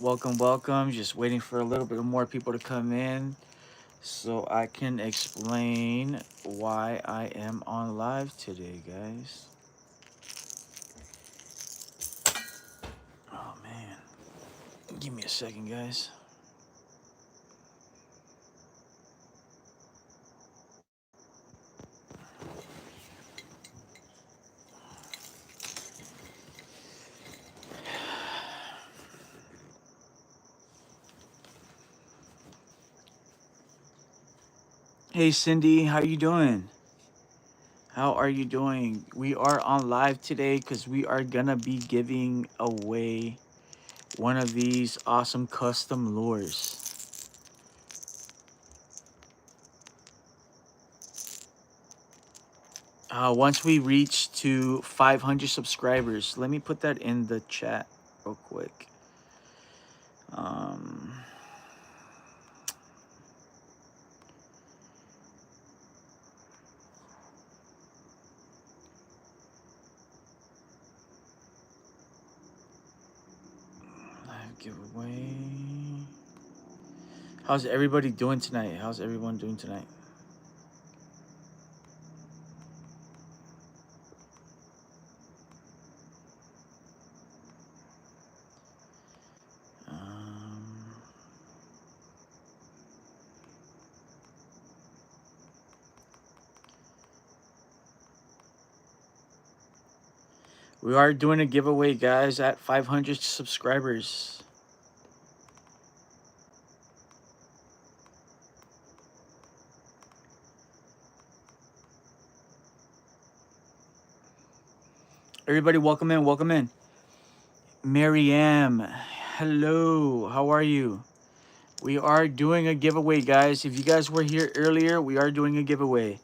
Welcome, welcome. Just waiting for a little bit more people to come in so I can explain why I am on live today, guys. Oh, man. Give me a second, guys. Hey, Cindy, how you doing? How are you doing? We are on live today because we are gonna be giving away one of these awesome custom lures. Once we reach to 500 subscribers, let me put that in the chat real quick. Um, live giveaway. How's everybody doing tonight? How's everyone doing tonight? Um, we are doing a giveaway, guys, at 500 subscribers. Everybody, welcome in, welcome in. Mariam, hello, how are you? We are doing a giveaway, guys. If you guys were here earlier, we are doing a giveaway.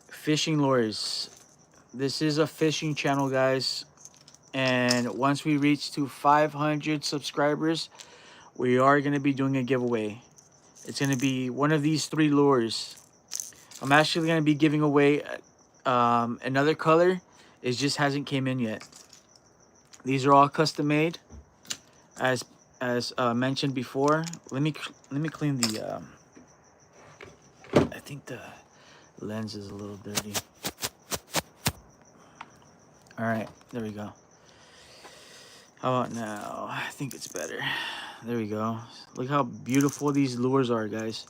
Fishing lures. This is a fishing channel, guys. And once we reach to 500 subscribers, we are going to be doing a giveaway. It's going to be one of these three lures. I'm actually going to be giving away another color. It just hasn't came in yet. These are all custom made, as mentioned before. Let me clean the. I think the lens is a little dirty. All right, there we go. How about now? I think it's better. There we go. Look how beautiful these lures are, guys.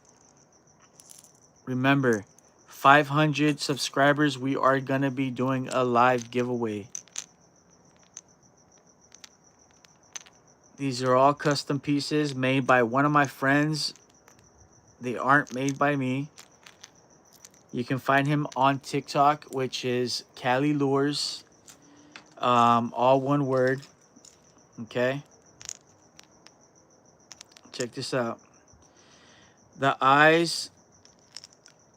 Remember, 500 subscribers, we are going to be doing a live giveaway. These are all custom pieces made by one of my friends. They aren't made by me. You can find him on TikTok, which is Cali Lures. All one word. Okay. Check this out. The eyes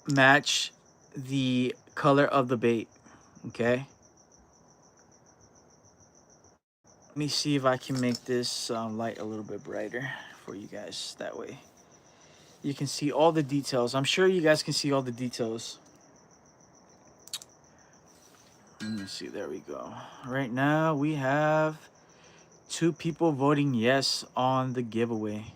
match the color of the bait. Okay. Let me see if I can make this light a little bit brighter for you guys. That way you can see all the details. I'm sure you guys can see all the details. Let me see. There we go. Right now we have 2 people voting yes on the giveaway.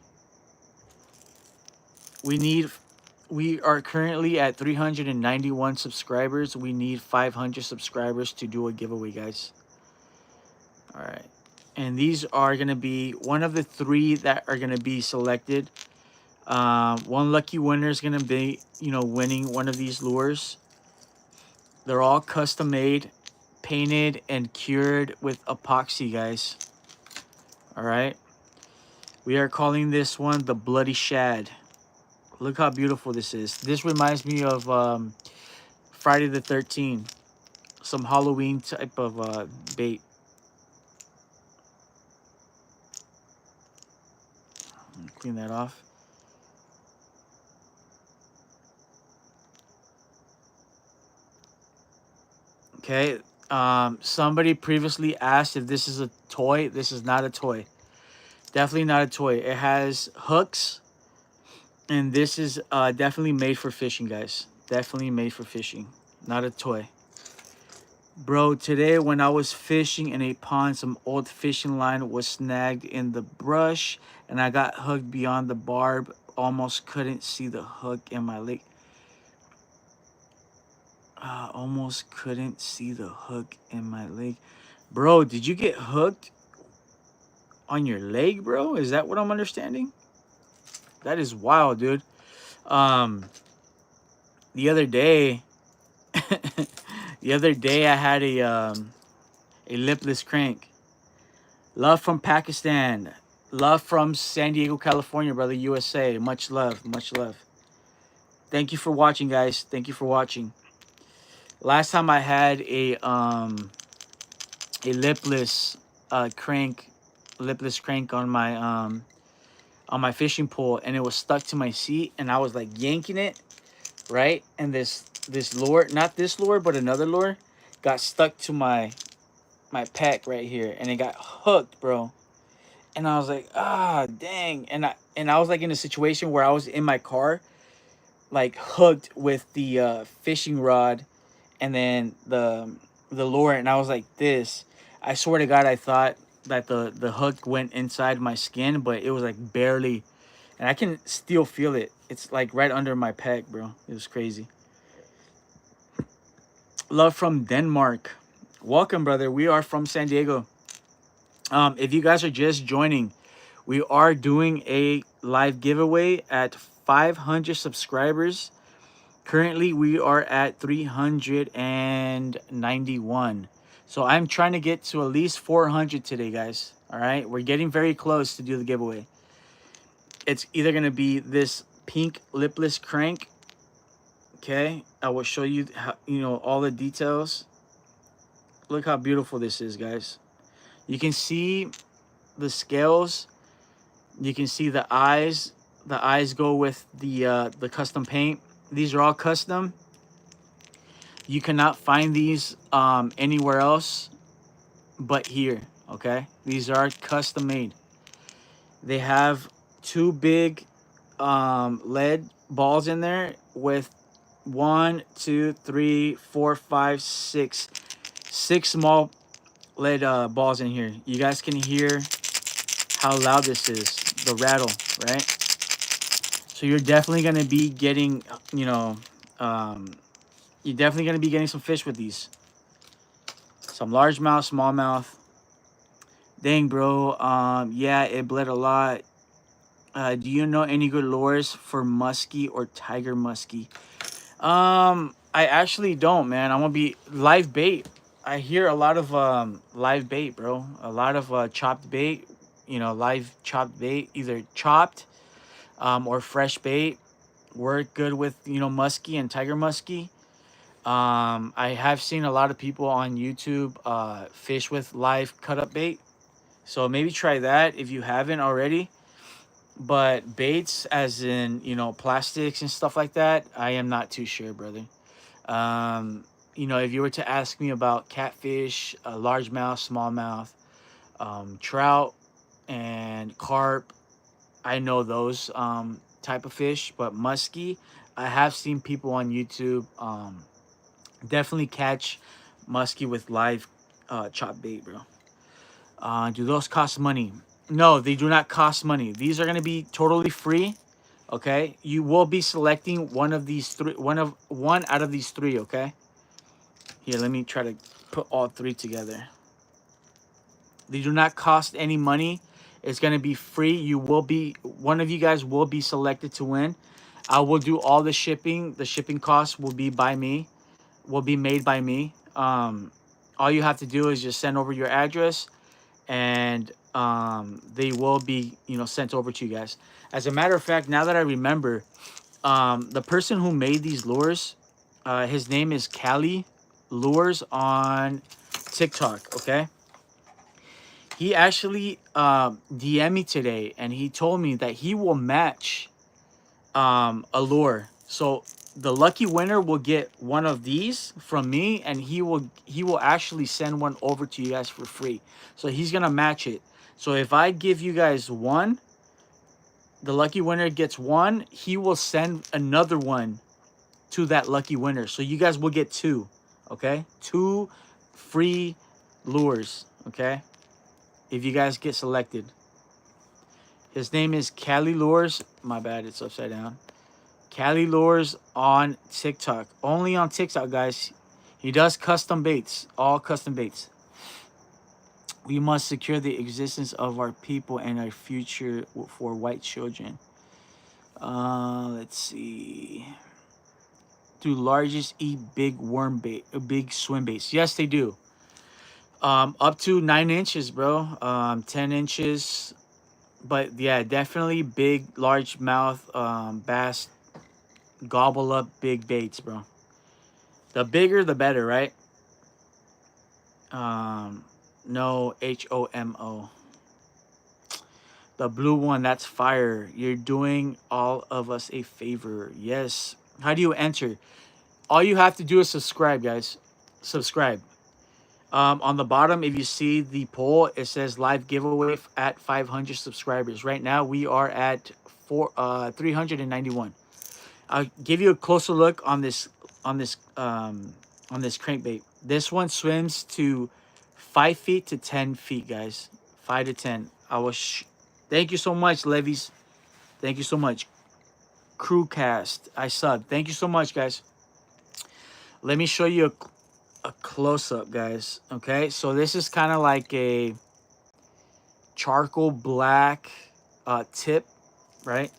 We are currently at 391 subscribers. We need 500 subscribers to do a giveaway, guys. All right. And these are going to be one of the 3 that are going to be selected. One lucky winner is going to be, winning one of these lures. They're all custom made, painted, and cured with epoxy, guys. All right. We are calling this one the Bloody Shad. Look how beautiful this is. This reminds me of Friday the 13th. Some Halloween type of bait. Clean that off. Okay. Somebody previously asked if this is a toy. This is not a toy. Definitely not a toy. It has hooks. And this is definitely made for fishing, guys. Definitely made for fishing. Not a toy. Bro, today when I was fishing in a pond, some old fishing line was snagged in the brush and I got hooked beyond the barb. Almost couldn't see the hook in my leg. Almost couldn't see the hook in my leg. Bro, did you get hooked on your leg, bro? Is that what I'm understanding? That is wild, dude. Um, the other day, the other day I had a lipless crank. Love from Pakistan. Love from San Diego, California, brother, USA. Much love, much love. Thank you for watching, guys. Thank you for watching. Last time I had a lipless crank, lipless crank on my fishing pole, and it was stuck to my seat, and I was like yanking it, right? And this lure, not this lure, but another lure, got stuck to my pec right here, and it got hooked, bro. And I was like, ah, dang. And I was like in a situation where I was in my car, like hooked with the fishing rod, and then the lure, and I was like this. I swear to God, I thought that the hook went inside my skin, but it was like barely, and I can still feel it. It's like right under my pec, bro. It was crazy. Love from Denmark. Welcome, brother. We are from San Diego. If you guys are just joining, we are doing a live giveaway at 500 subscribers. Currently, we are at 391. So I'm trying to get to at least 400 today, guys. All right, we're getting very close to do the giveaway. It's either gonna be this pink lipless crank. Okay, I will show you how, all the details. Look how beautiful this is, guys. You can see the scales. You can see the eyes. The eyes go with the custom paint. These are all custom. You cannot find these anywhere else but here, okay? These are custom made. They have two big lead balls in there with 1, 2, 3, 4, 5, 6 small lead balls in here. You guys can hear how loud this is, the rattle, right? So you're definitely going to be getting, you're definitely going to be getting some fish with these. Some largemouth, smallmouth. Dang, bro. Yeah, it bled a lot. Do you know any good lures for muskie or tiger muskie? I actually don't, man. I'm gonna be live bait. I hear a lot of live bait, bro. A lot of chopped bait. Live chopped bait, either chopped or fresh bait. Work good with muskie and tiger muskie. I have seen a lot of people on YouTube fish with live cut up bait. So maybe try that if you haven't already. But baits, as in, plastics and stuff like that, I am not too sure, brother. If you were to ask me about catfish, largemouth, smallmouth, trout, and carp, I know those type of fish. But muskie, I have seen people on YouTube definitely catch muskie with live chop bait, bro. Do those cost money? No, they do not cost money. These are going to be totally free. Okay, you will be selecting one of these three, one out of these three. Okay, here, let me try to put all three together. They do not cost any money. It's going to be free. One of you guys will be selected to win. I will do all the shipping. The shipping costs will be by me, will be made by me. All you have to do is just send over your address, and they will be sent over to you guys. As a matter of fact, now that I remember, the person who made these lures, his name is Cali Lures on TikTok. Okay, he actually DM'd me today, and he told me that he will match a lure. So the lucky winner will get one of these from me, and he will actually send one over to you guys for free. So he's gonna match it. So if I give you guys one, the lucky winner gets one, he will send another one to that lucky winner. So you guys will get two, okay? Two free lures, okay? If you guys get selected. His name is Cali Lures. My bad, it's upside down. Cali Lures on TikTok. Only on TikTok, guys. He does custom baits, all custom baits. We must secure the existence of our people and our future for white children. Let's see. Do largest eat big worm bait, big swim baits? Yes, they do. Up to 9 inches, bro. 10 inches. But yeah, definitely big, large mouth bass gobble up big baits, bro. The bigger, the better, right? Um, no HOMO. The blue one, that's fire. You're doing all of us a favor. Yes. How do you enter? All you have to do is subscribe, guys. Subscribe. On the bottom, if you see the poll, it says live giveaway at 500 subscribers. Right now, we are at 391. I'll give you a closer look on this crankbait. This one swims to 5 feet to 10 feet, guys. 5 to 10. Thank you so much, Levies. Thank you so much. Crewcast. I sub. Thank you so much, guys. Let me show you a close-up, guys. Okay, so this is kind of like a charcoal black tip, right?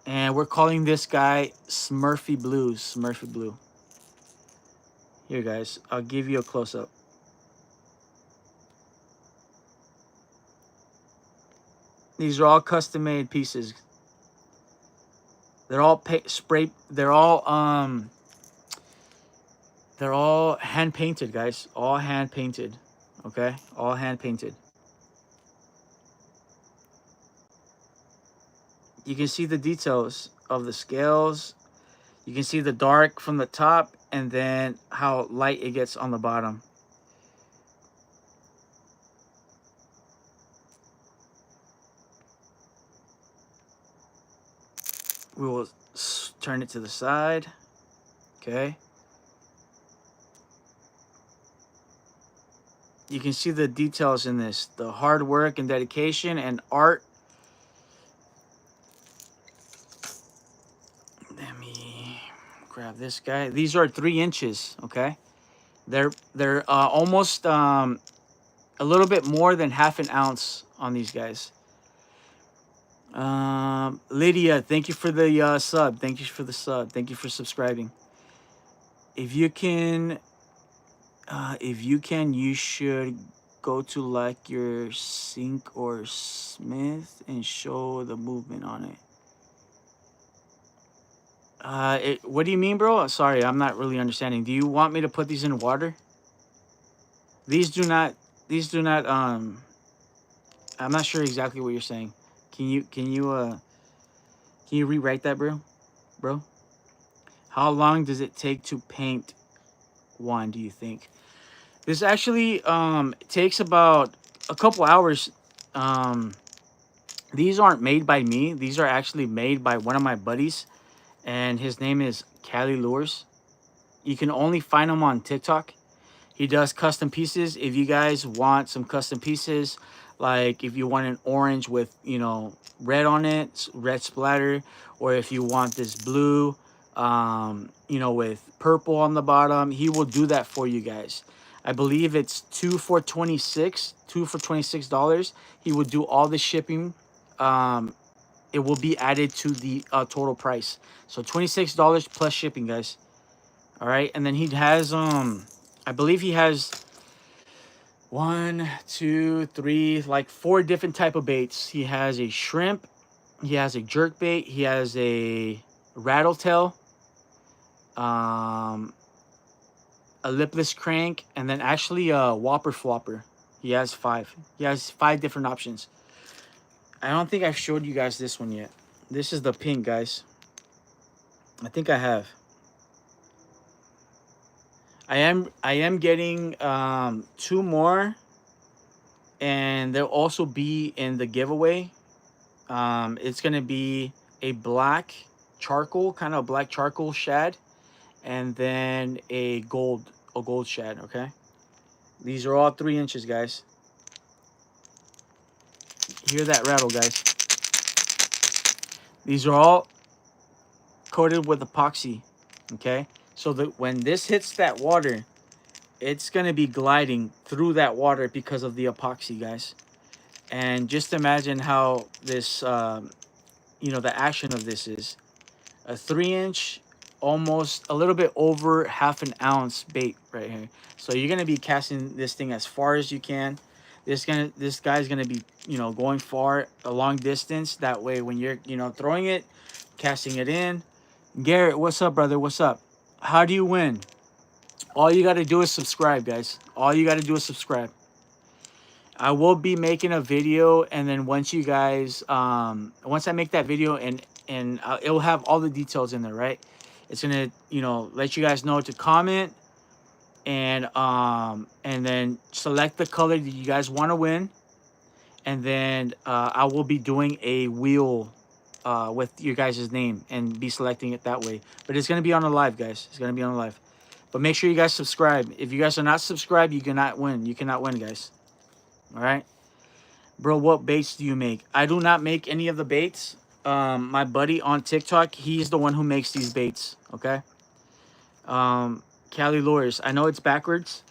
And we're calling this guy Smurfy Blue. Smurfy Blue. Here, guys. I'll give you a close-up. These are all custom-made pieces. They're all spray. They're all hand painted, guys. All hand painted. Okay, all hand painted. You can see the details of the scales. You can see the dark from the top and then how light it gets on the bottom. We will turn it to the side. Okay. You can see the details in this. The hard work and dedication and art. Let me grab this guy. These are 3 inches, okay? They're almost a little bit more than half an ounce on these guys. Lydia, thank you for the sub. Thank you for the sub. Thank you for subscribing. If you can, you should go to like your Sink or Smith and show the movement on it. What do you mean, bro? Sorry, I'm not really understanding. Do you want me to put these in water? These do not, I'm not sure exactly what you're saying. Can you rewrite that, bro? How long does it take to paint one, do you think? This actually takes about a couple hours. These aren't made by me. These are actually made by one of my buddies, and his name is Cali Lures. You can only find him on TikTok. He does custom pieces. If you guys want some custom pieces, like if you want an orange with, you know, red on it, red splatter, or if you want this blue, you know, with purple on the bottom, he will do that for you guys. I believe it's two for $26. He will do all the shipping. It will be added to the total price. So $26 plus shipping, guys. All right, and then he has I believe he has 1, 2, 3, like 4 different type of baits. He has a shrimp, he has a jerk bait, he has a rattle tail, a lipless crank, and then actually a whopper flopper. He has 5. He has 5 different options. I don't think I've showed you guys this one yet. This is the pink, guys. I think I have. I am getting 2 more, and they'll also be in the giveaway. It's gonna be a black charcoal, kind of black charcoal shad, and then a gold shad. Okay, These are all 3 inches, guys. Hear that rattle, guys. These are all coated with epoxy, okay? So that when this hits that water, it's going to be gliding through that water because of the epoxy, guys. And just imagine how this, you know, the action of this is. A 3 inch, almost a little bit over half an ounce bait right here. So you're going to be casting this thing as far as you can. This guy's going to be, you know, going far, a long distance. That way when you're, you know, throwing it, casting it in. Garrett, what's up, brother? What's up? How do you win? All you got to do is subscribe, guys. All you got to do is subscribe. I will be making a video, and then once you guys, once I make that video, and it will have all the details in there, right? It's gonna, you know, let you guys know to comment, and then select the color that you guys want to win, and then I will be doing a wheel with your guys' name and be selecting it that way. But it's gonna be on the live, guys. It's gonna be on the live. But make sure you guys subscribe. If you guys are not subscribed, you cannot win. You cannot win, guys. All right. Bro, what baits do you make? I do not make any of the baits. My buddy on TikTok, he's the one who makes these baits, okay? Cali Lures. I know it's backwards,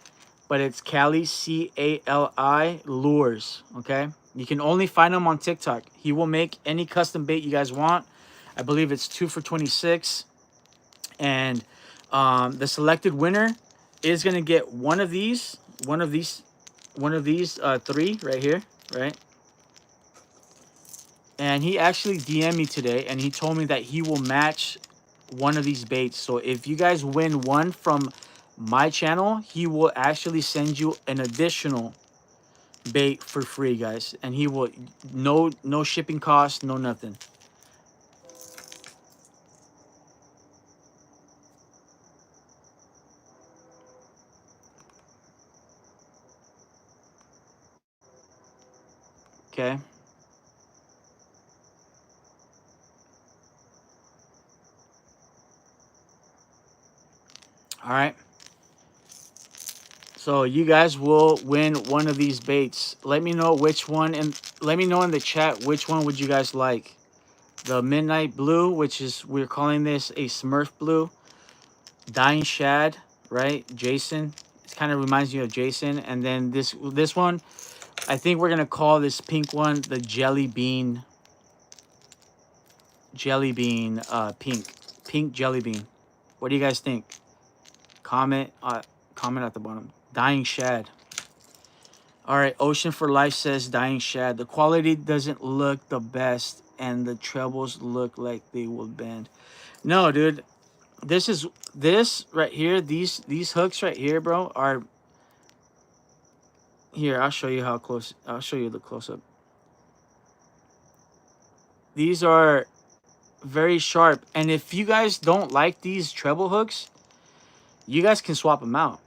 but it's Cali, C-A-L-I, Lures, okay? You can only find him on TikTok. He will make any custom bait you guys want. I believe it's 2 for $26. And the selected winner is going to get one of these 3 right here, right? And he actually DM'd me today, and he told me that he will match one of these baits. So if you guys win one from my channel, he will actually send you an additional bait for free, guys. And he will, no shipping cost, no nothing. Okay. All right. So you guys will win one of these baits. Let me know which one, and let me know in the chat which one would you guys like. The Midnight Blue, which is, we're calling this a Smurf Blue. Dying Shad, right? Jason. It kind of reminds you of Jason. And then this one, I think we're gonna call this pink one the Jelly Bean pink Jelly Bean. What do you guys think? Comment at the bottom. Dying Shad. All right, Ocean for Life says Dying Shad. The quality doesn't look the best, and the trebles look like they will bend. No, dude. This right here, these hooks right here, bro, are here. I'll show you how close. I'll show you the close up. These are very sharp, and if you guys don't like these treble hooks, you guys can swap them out.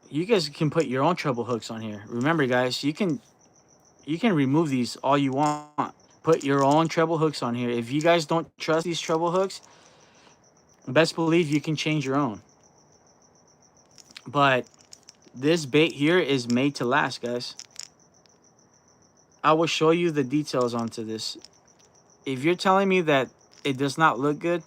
You guys can put your own treble hooks on here. Remember, guys, you can remove these all you want. Put your own treble hooks on here. If you guys don't trust these treble hooks, best believe you can change your own. But this bait here is made to last, guys. I will show you the details onto this. If you're telling me that it does not look good,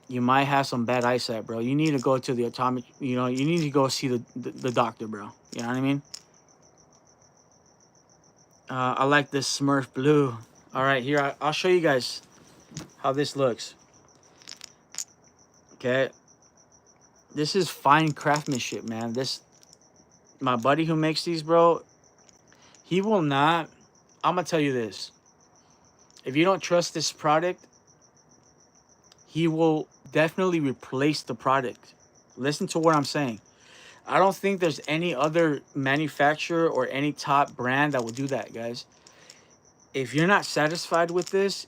you might have some bad eyesight, bro. You need to go to the atomic, you know, you need to go see the doctor, bro. You know what I mean? I like this Smurf Blue. All right, here, I'll show you guys how this looks. Okay. This is fine craftsmanship, man. My buddy who makes these, bro, he will not, I'm going to tell you this. If you don't trust this product, he will definitely replace the product. Listen to what I'm saying. I don't think there's any other manufacturer or any top brand that will do that, guys. If you're not satisfied with this,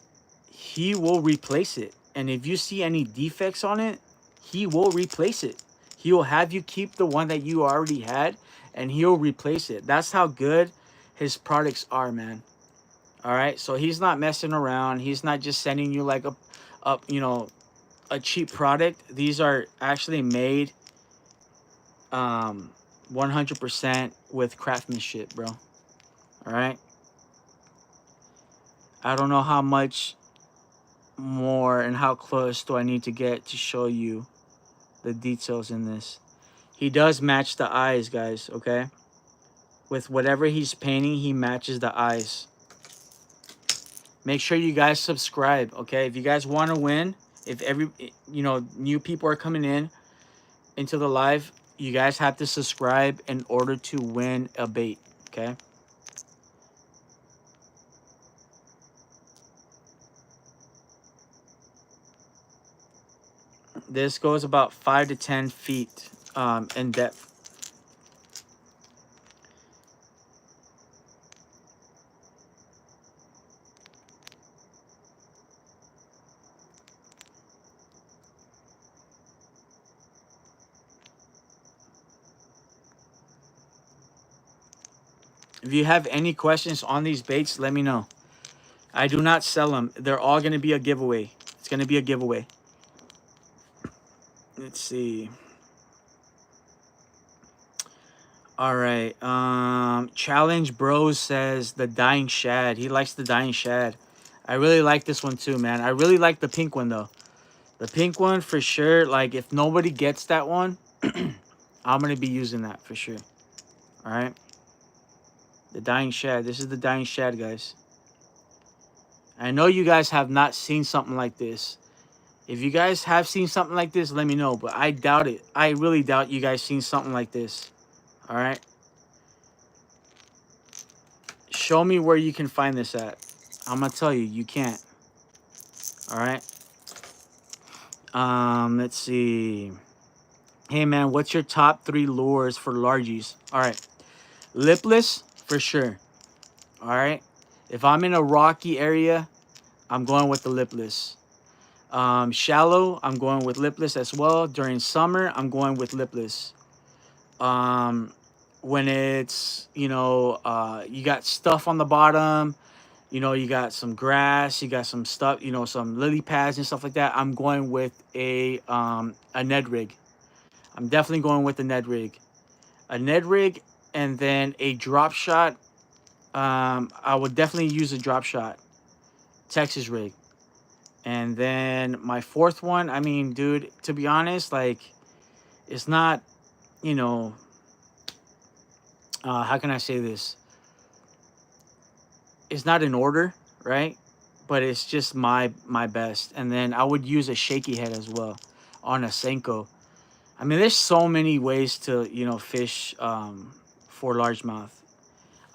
he will replace it. And if you see any defects on it, he will replace it. He will have you keep the one that you already had, and he'll replace it. That's how good his products are, man. All right, so he's not messing around. He's not just sending you like a cheap product. These are actually made 100% with craftsmanship, bro. All right. I don't know how much more and how close do I need to get to show you the details in this. He does match the eyes, guys, okay? With whatever he's painting, he matches the eyes. Make sure you guys subscribe, okay? If you guys want to win, if new people are coming into the live, you guys have to subscribe in order to win a bait, okay? This goes about 5 to 10 feet in depth. If you have any questions on these baits, let me know. I do not sell them. They're all going to be a giveaway. It's going to be a giveaway. Let's see. All right. Challenge Bros says the Dying Shad. He likes the Dying Shad. I really like this one too, man. I really like the pink one though. The pink one for sure. Like if nobody gets that one, I'm going to be using that for sure. All right. The Dying Shad. This is the Dying Shad, guys. I know you guys have not seen something like this. If you guys have seen something like this, let me know. But I doubt it. I really doubt you guys seen something like this. All right. Show me where you can find this at. I'm going to tell you, you can't. All right. Let's see. Hey, man, what's your top 3 lures for largies? All right. Lipless, for sure. All right. If I'm in a rocky area, I'm going with the lipless. Shallow, I'm going with lipless as well. During summer, I'm going with lipless. When it's, you got stuff on the bottom, you got some grass, you got some stuff, some lily pads and stuff like that, I'm going with a Ned rig. I'm definitely going with a Ned rig. A Ned rig and then a drop shot. I would definitely use a drop shot. Texas rig. And then my fourth one, I mean, dude, to be honest, like, it's not, how can I say this? It's not in order, right? But it's just my best. And then I would use a shaky head as well on a Senko. I mean, there's so many ways to, fish for largemouth.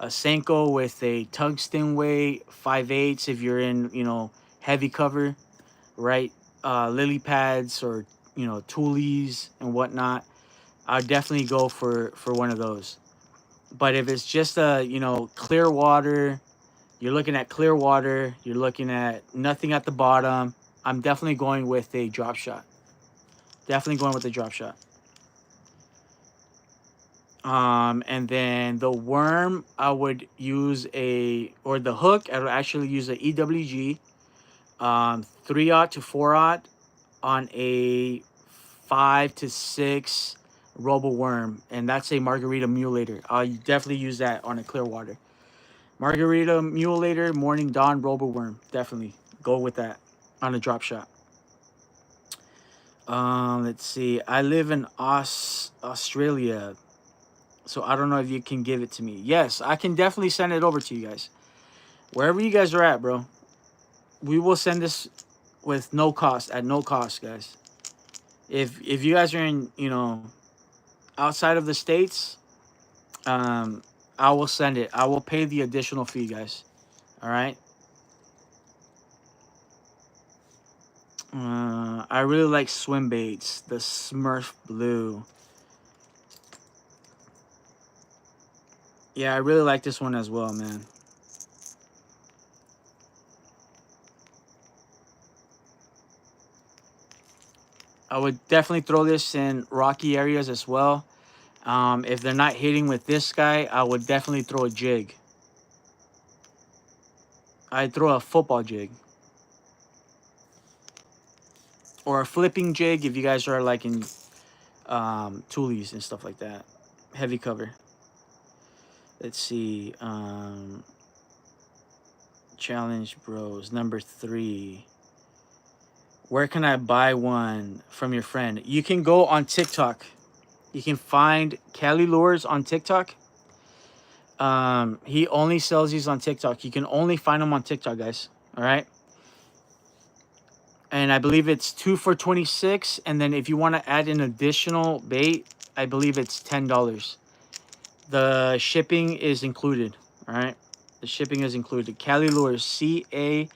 A Senko with a tungsten weight, 5/8 if you're in, heavy cover, right? Lily pads or, toolies and whatnot. I'd definitely go for one of those. But if it's just a, clear water, you're looking at clear water, you're looking at nothing at the bottom, I'm definitely going with a drop shot. Definitely going with a drop shot. And then the worm, I would use or the hook, I would actually use a EWG, 3/0 to 4/0 on a 5 to 6 robo worm, and that's a margarita mulelator. I'll definitely use that on a clear water. Margarita mulelator, morning dawn robo worm, definitely go with that on a drop shot. Let's see. I live in Australia, so I don't know if you can give it to me. Yes, I can definitely send it over to you guys. Wherever you guys are at, bro. We will send this with no cost, at no cost, guys. If you guys are in, outside of the States, I will send it. I will pay the additional fee, guys. All right. I really like Swimbaits, the Smurf Blue. Yeah, I really like this one as well, man. I would definitely throw this in rocky areas as well. If they're not hitting with this guy, I would definitely throw a jig. I'd throw a football jig. Or a flipping jig if you guys are like in toolies and stuff like that. heavy cover. Let's see. Challenge Bros number 3. Where can I buy one from your friend? You can go on TikTok. You can find Cali Lures on TikTok. He only sells these on TikTok. You can only find them on TikTok, guys. All right. And I believe it's 2 for 26. And then if you want to add an additional bait, I believe it's $10. The shipping is included. All right. The shipping is included. Cali Lures, CALI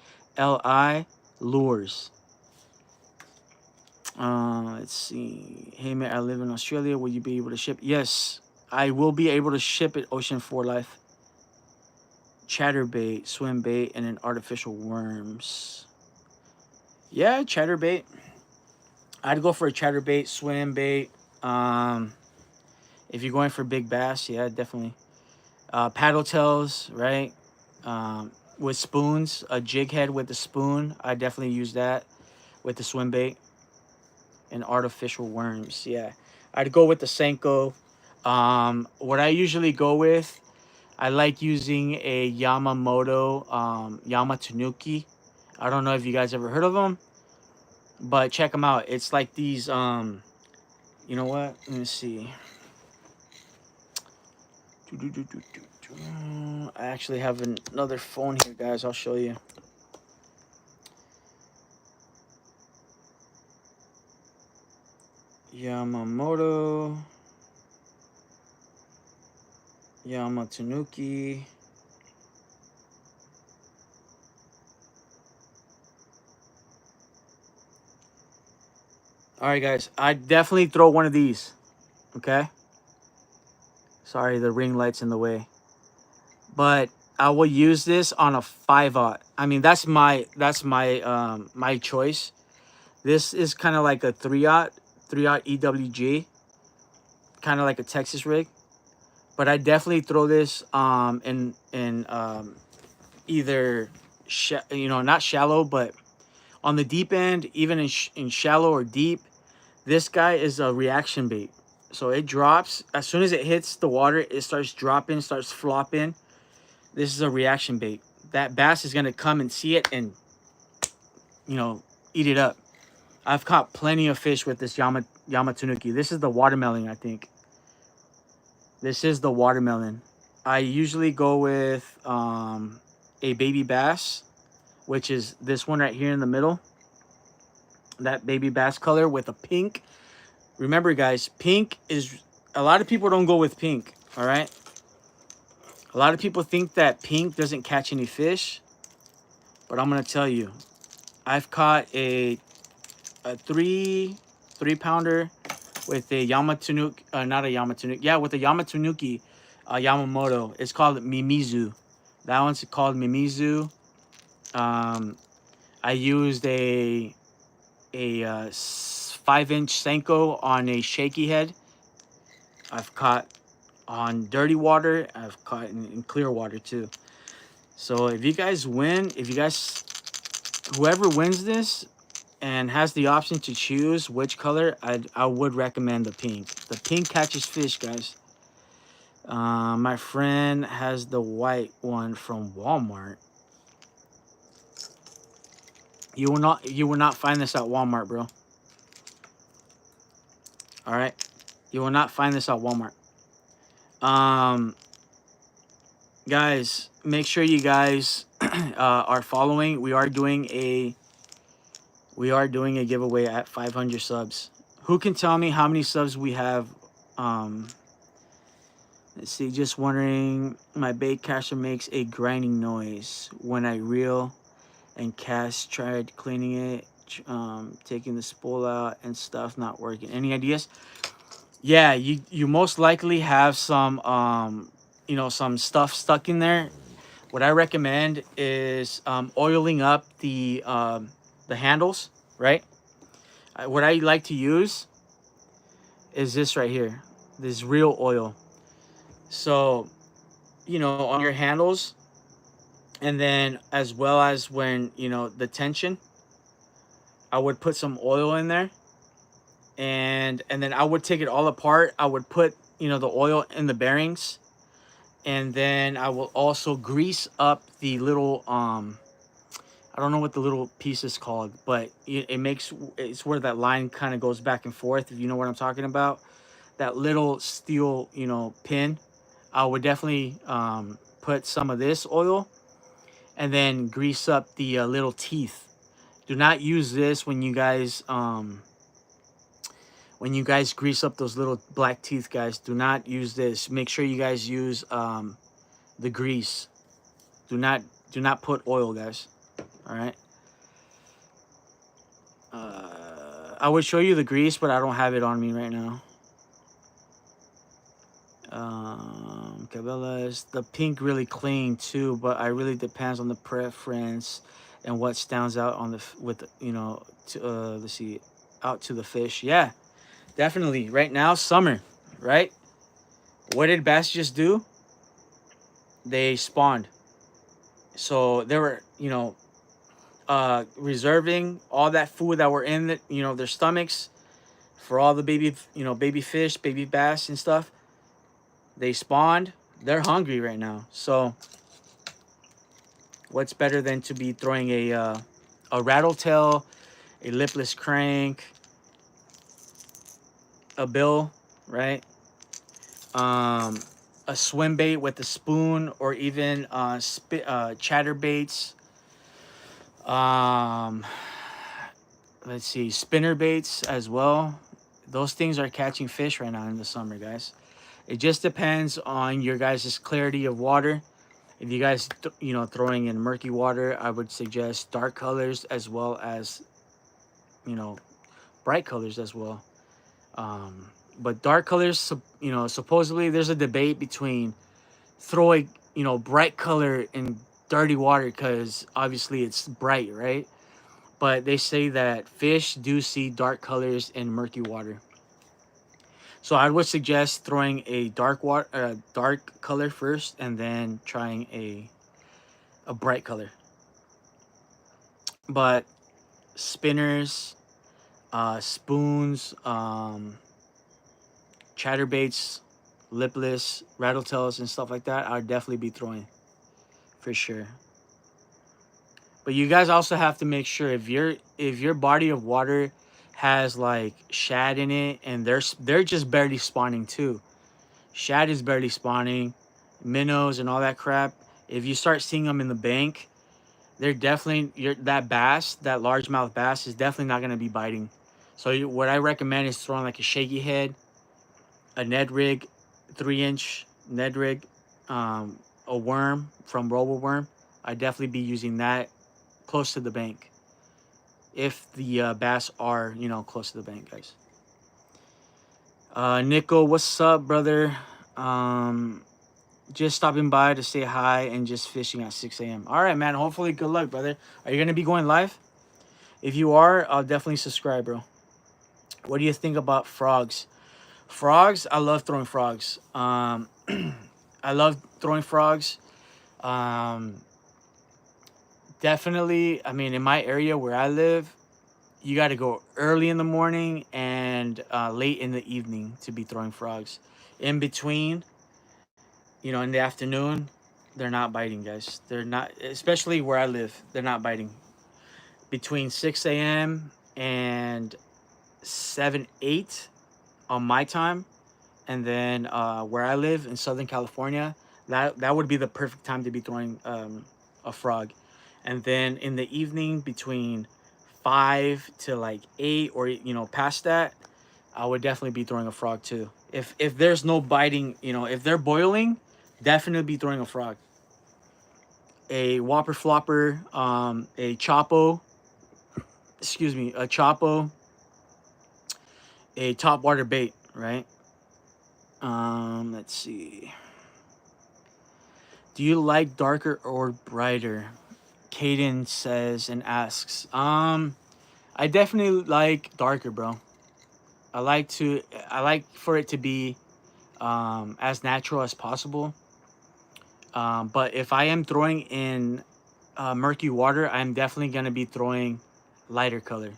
Lures. Let's see. Hey man, I live in Australia. Will you be able to ship? Yes, I will be able to ship it. Ocean 4 Life. Chatterbait, Swimbait, and then artificial worms. Yeah, chatterbait. I'd go for a chatterbait, swimbait. If you're going for big bass, yeah, definitely. Paddle tails, right? With spoons, a jig head with a spoon. I definitely use that with the swimbait. And artificial worms, yeah. I'd go with the Senko. What I usually go with, I like using a Yamamoto Yamatanuki. I don't know if you guys ever heard of them, but check them out. It's like these, you know what? Let me see. I actually have another phone here, guys. I'll show you. Yamamoto Yamatanuki. All right, guys. I definitely throw one of these. Okay. Sorry, the ring light's in the way. But I will use this on a 5/0. I mean, that's my my choice. This is kind of like a 3/0 EWG, kind of like a Texas rig. But I definitely throw this in either not shallow, but on the deep end, even in shallow or deep. This guy is a reaction bait. So it drops as soon as it hits the water, it starts dropping, starts flopping. This is a reaction bait. That bass is gonna come and see it and eat it up. I've caught plenty of fish with this Yamatanuki. This is the watermelon, I think. This is the watermelon. I usually go with a baby bass, which is this one right here in the middle. That baby bass color with a pink. Remember, guys, pink is... A lot of people don't go with pink, all right? A lot of people think that pink doesn't catch any fish. But I'm going to tell you, I've caught a 3-pounder with a Yamatanuki, not a Yamatanuki, yeah, with a Yamatanuki Yamamoto. It's called Mimizu. That one's called Mimizu. I used a 5-inch Senko on a shaky head. I've caught on dirty water. I've caught in clear water too. So if you guys win, whoever wins this and has the option to choose which color, I would recommend the pink. The pink catches fish, guys. My friend has the white one from Walmart. You will not find this at Walmart, bro. All right, you will not find this at Walmart. Guys, make sure you guys are following. We are doing a giveaway at 500 subs. Who can tell me how many subs we have? Let's see. Just wondering. My bait caster makes a grinding noise when I reel and cast. Tried cleaning it, taking the spool out and stuff, not working. Any ideas? Yeah, you most likely have some some stuff stuck in there. What I recommend is oiling up the handles, right? What I like to use is this right here, this real oil. So, on your handles, and then as well as when the tension, I would put some oil in there, and then I would take it all apart. I would put you know, the oil in the bearings. And then I will also grease up the little I don't know what the little piece is called, but it makes, it's where that line kind of goes back and forth, if you know what I'm talking about. That little steel, you know, pin. I would definitely put some of this oil and then grease up the little teeth. Do not use this when you guys grease up those little black teeth, guys. Do not use this. Make sure you guys use the grease. Do not put oil, guys. All right. I would show you the grease, but I don't have it on me right now. Cabela's, the pink really clean too, but I really depends on the preference and what stands out on the with you know, to, let's see, out to the fish. Yeah, definitely. Right now, summer, right? What did bass just do? They spawned. So they were, you know, reserving all that food that were in the, you know, their stomachs for all the baby, you know, baby fish, baby bass and stuff. They spawned. They're hungry right now. So what's better than to be throwing a rattletail, a lipless crank, a bill, right? Um, a swim bait with a spoon, or even chatterbaits. Um, let's see, spinner baits as well. Those things are catching fish right now in the summer, guys. It just depends on your guys' clarity of water. If you guys, you know, throwing in murky water, I would suggest dark colors as well as, you know, bright colors as well. But dark colors, you know, supposedly there's a debate between throwing, you know, bright color in dirty water because obviously it's bright, right? But they say that fish do see dark colors in murky water. So I would suggest throwing a dark color first, and then trying a bright color. But spinners, spoons, chatterbaits, lipless, rattletails, and stuff like that, I'd definitely be throwing for sure. But you guys also have to make sure if your body of water has like shad in it, and they're just barely spawning too. Shad is barely spawning, minnows and all that crap. If you start seeing them in the bank, they're definitely that bass, that largemouth bass, is definitely not gonna be biting. So what I recommend is throwing like a shaky head, a Ned rig, 3-inch Ned rig, a worm from Robo Worm. I'd definitely be using that close to the bank if the bass are, you know, close to the bank, guys. Nico, what's up, brother? Just stopping by to say hi and just fishing at 6 a.m. All right, man. Hopefully, good luck, brother. Are you gonna be going live? If you are, I'll definitely subscribe, bro. What do you think about frogs? Frogs, I love throwing frogs. I love throwing frogs. Um, Definitely, I mean, in my area where I live, you got to go early in the morning and late in the evening to be throwing frogs. In between, you know, in the afternoon, they're not biting, guys. They're not, especially where I live, they're not biting. Between 6 a.m. and 7, 8 on my time, and then where I live in Southern California, that would be the perfect time to be throwing a frog. And then in the evening between 5 to like 8, or you know, past that, I would definitely be throwing a frog too. If there's no biting, you know, if they're boiling, definitely be throwing a frog. A whopper flopper, a chopo, excuse me, a chopo, a top water bait, right? Let's see. Do you like darker or brighter? Caden says and asks. I definitely like darker, bro. I like for it to be as natural as possible. But if I am throwing in murky water, I'm definitely gonna be throwing lighter color.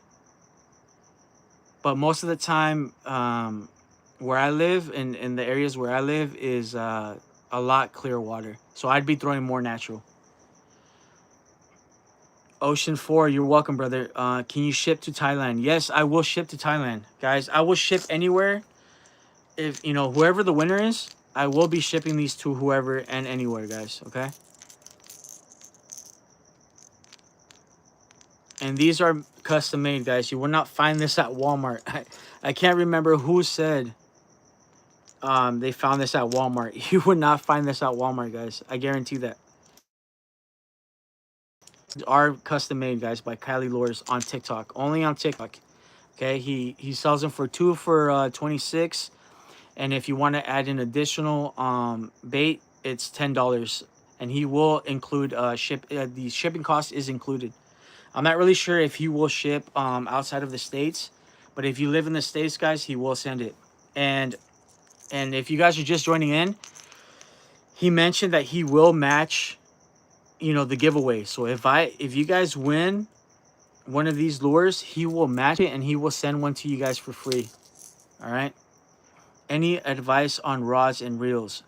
But most of the time, where I live, in the areas where I live, is a lot clear water. So I'd be throwing more natural. Ocean 4, you're welcome, brother. Can you ship to Thailand? Yes, I will ship to Thailand. Guys, I will ship anywhere. If, you know, whoever the winner is, I will be shipping these to whoever and anywhere, guys, okay? And these are custom made, guys. You will not find this at Walmart. I can't remember who said they found this at Walmart. You would not find this at Walmart, guys. I guarantee that. Are custom made, guys, by Kylie Lures on TikTok. Only on TikTok. Okay, he sells them for 26, and if you want to add an additional bait, it's $10, and he will include ship. The shipping cost is included. I'm not really sure if he will ship outside of the states, but if you live in the states, guys, he will send it. And if you guys are just joining in, he mentioned that he will match, you know, the giveaway. So if you guys win one of these lures, he will match it and he will send one to you guys for free. All right. Any advice on rods and reels?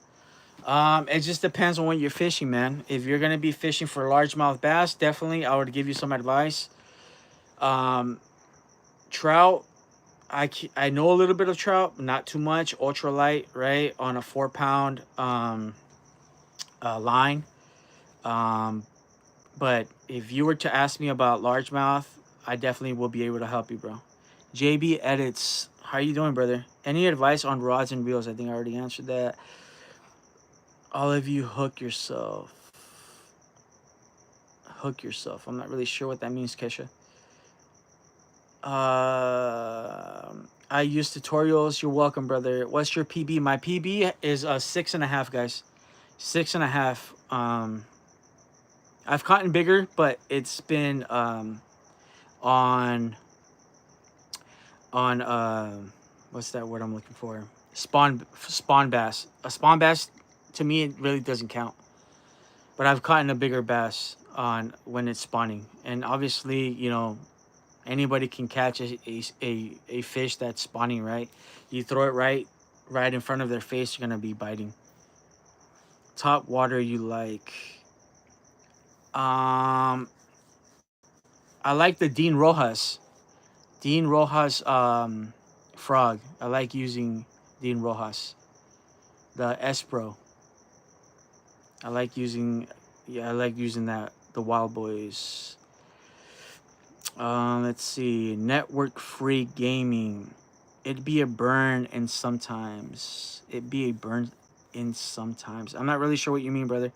It just depends on what you're fishing, man. If you're gonna be fishing for largemouth bass, definitely I would give you some advice. Trout, I know a little bit of trout, not too much. Ultralight, right, on a 4 pound line. But if you were to ask me about largemouth, I definitely will be able to help you, bro. JB Edits, how you doing, brother? Any advice on rods and reels? I think I already answered that. All of you hook yourself. Hook yourself. I'm not really sure what that means, Kesha. I use tutorials. You're welcome, brother. What's your PB? My PB is 6.5, guys. 6.5. I've caught bigger, but it's been on what's that word I'm looking for? Spawn bass. A spawn bass, to me, it really doesn't count. But I've caught a bigger bass on when it's spawning, and obviously, you know, anybody can catch a fish that's spawning, right? You throw it right in front of their face, you're gonna be biting. Top water you like? I like the Dean Rojas. Dean Rojas frog. I like using Dean Rojas. The Espro. I like using that. The Wild Boys. Let's see. Network free gaming. It'd be a burn in sometimes. I'm not really sure what you mean, brother.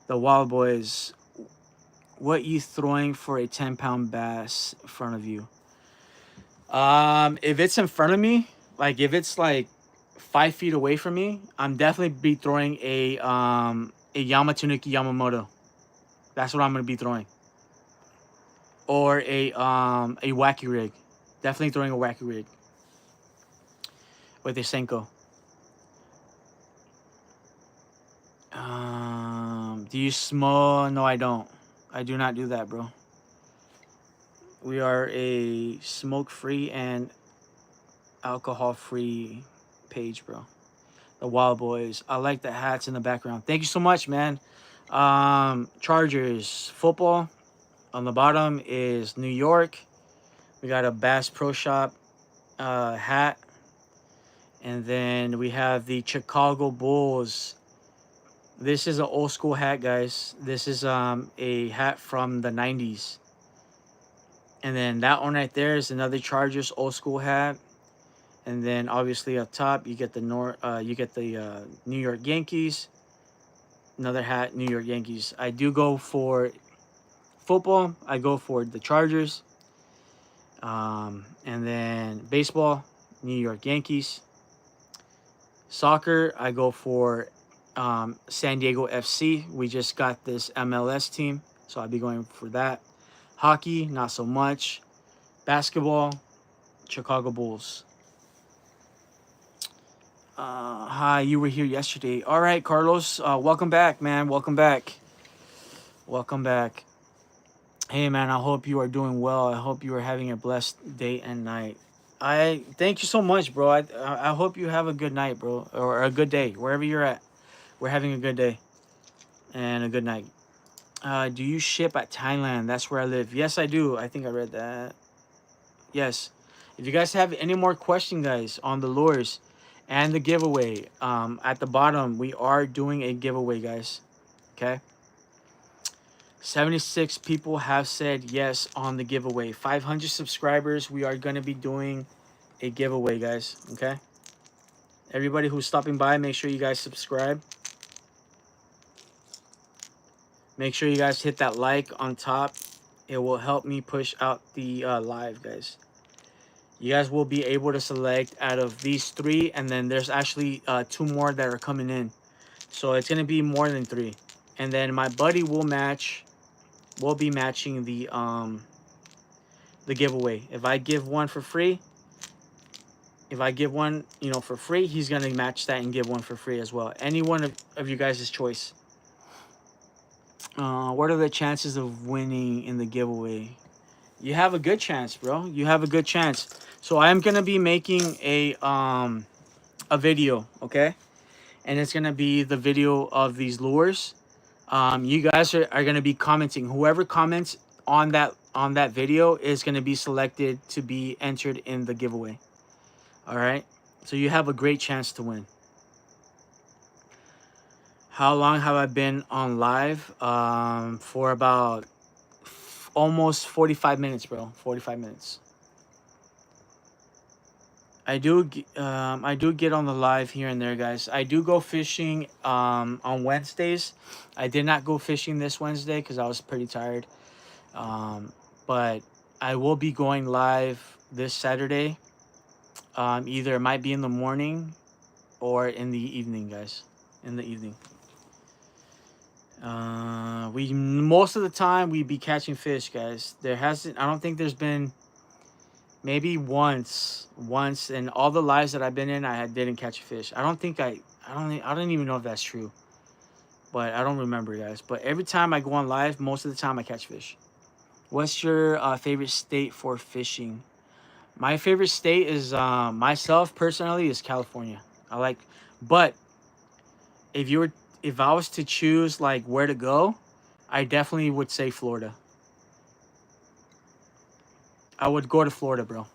The Wild Boys. What you throwing for a 10-pound bass in front of you? If it's in front of me, like if it's like 5 feet away from me, I'm definitely be throwing a Yamatunuki Yamamoto. That's what I'm gonna be throwing. Or a wacky rig. Definitely throwing a wacky rig with a Senko. Do you smoke? No, I don't. I do not do that, bro. We are a smoke-free and alcohol-free page, bro. The Wild Boys. I like the hats in the background. Thank you so much, man. Chargers football. On the bottom is New York. We got a Bass Pro Shop hat. And then we have the Chicago Bulls. This is an old school hat, guys. This is a hat from the 90s. And then that one right there is another Chargers old school hat. And then obviously up top you get the New York Yankees. Another hat, New York Yankees. I do go for football. I go for the Chargers. And then baseball, New York Yankees. Soccer, I go for San Diego FC. We just got this MLS team, so I'll be going for that. Hockey, not so much. Basketball, Chicago Bulls. Hi, you were here yesterday. All right, Carlos, welcome back, man. Welcome back. Welcome back. Hey, man, I hope you are doing well. I hope you are having a blessed day and night. I thank you so much, bro. I hope you have a good night, bro, or a good day wherever you're at. We're having a good day and a good night. Do you ship at Thailand? That's where I live. Yes, I do. I think I read that. Yes. If you guys have any more questions, guys, on the lures and the giveaway, at the bottom we are doing a giveaway, guys. Okay. 76 people have said yes on the giveaway. 500 subscribers. We are gonna be doing a giveaway, guys. Okay. Everybody who's stopping by, make sure you guys subscribe. Make sure you guys hit that like on top. It will help me push out the live, guys. You guys will be able to select out of these three, and then there's actually two more that are coming in. So it's gonna be more than three. And then my buddy will be matching the giveaway. If I give one for free, for free, he's gonna match that and give one for free as well. Any one of you guys' choice. What are the chances of winning in the giveaway? You have a good chance, bro. You have a good chance. So I am gonna be making a video, okay? And it's gonna be the video of these lures. You guys are gonna be commenting. Whoever comments on that video is gonna be selected to be entered in the giveaway. All right. So you have a great chance to win. How long have I been on live? For about almost 45 minutes, bro. 45 minutes. I do get on the live here and there, guys. I do go fishing on Wednesdays. I did not go fishing this Wednesday because I was pretty tired. But I will be going live this Saturday. Either it might be in the morning or in the evening, guys. In the evening. We most of the time we be catching fish, guys. I don't think there's been maybe once in all the lives that I've been in, didn't catch a fish. I don't even know if that's true, but I don't remember, guys. But every time I go on live, most of the time I catch fish. What's your favorite state for fishing? My favorite state is myself personally is California. But if I was to choose like where to go, I definitely would say Florida. I would go to Florida, bro.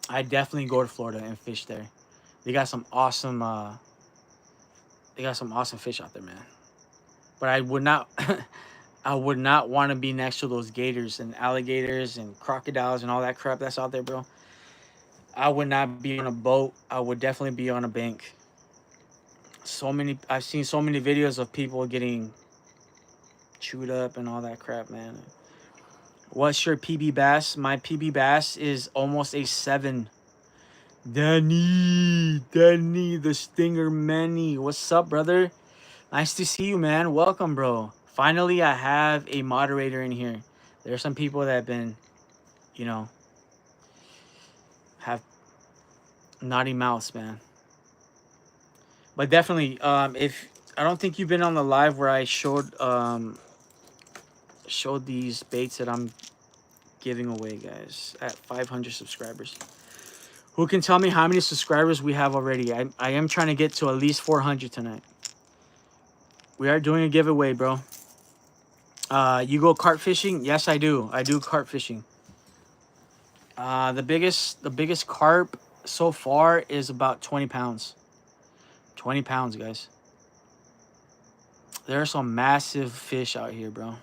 I definitely go to Florida and fish there. They got some awesome fish out there, man. But I would not I would not want to be next to those gators and alligators and crocodiles and all that crap that's out there, bro. I would not be on a boat. I would definitely be on a bank. I've seen so many videos of people getting chewed up and all that crap, man. What's your PB bass? My PB bass is almost a 7. Danny, the Stinger Manny. What's up, brother? Nice to see you, man. Welcome, bro. Finally, I have a moderator in here. There are some people that have been, you know, have naughty mouths, man. But definitely, if I don't think you've been on the live where I showed these baits that I'm giving away, guys, at 500 subscribers. Who can tell me how many subscribers we have already? I am trying to get to at least 400 tonight. We are doing a giveaway, bro. You go carp fishing? Yes, I do. I do carp fishing. The biggest carp so far is about 20 pounds. 20 pounds, guys. There are some massive fish out here, bro.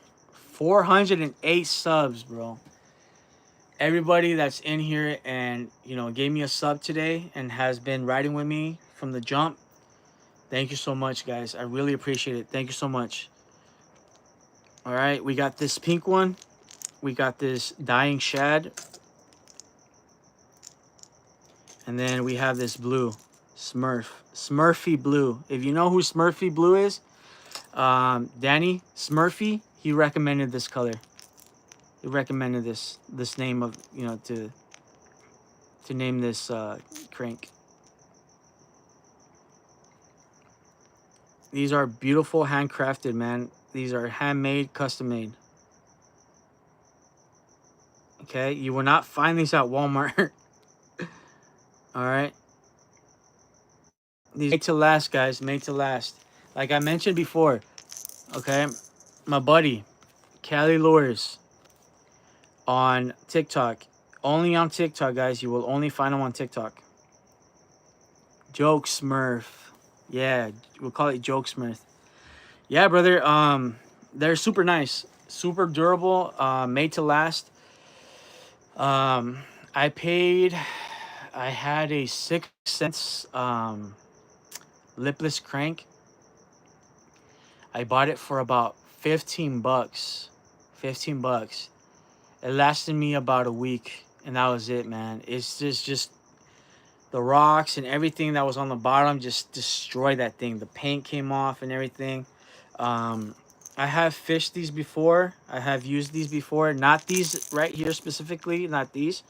408 subs, bro. Everybody that's in here and, gave me a sub today and has been riding with me from the jump. Thank you so much, guys. I really appreciate it. Thank you so much. All right, we got this pink one. We got this dying shad. And then we have this blue, Smurfy blue. If you know who Smurfy blue is, Danny Smurfy, he recommended this color. He recommended this name of, to name this crank. These are beautiful, handcrafted, man. These are handmade, custom made. Okay, you will not find these at Walmart. All right, these made to last, guys. Made to last. Like I mentioned before. Okay, my buddy Cali Lures on TikTok. Only on TikTok, guys. You will only find him on TikTok. Joke Smurf. Yeah, we'll call it Joke Smurf. Yeah, brother. They're super nice, super durable, made to last. Um, I paid. I had a 6 cents lipless crank. I bought it for about 15 bucks. 15 bucks. It lasted me about a week, and that was it, man. It's just the rocks and everything that was on the bottom just destroyed that thing. The paint came off and everything. Um, I have fished these before. I have used these before. Not these right here specifically, not these,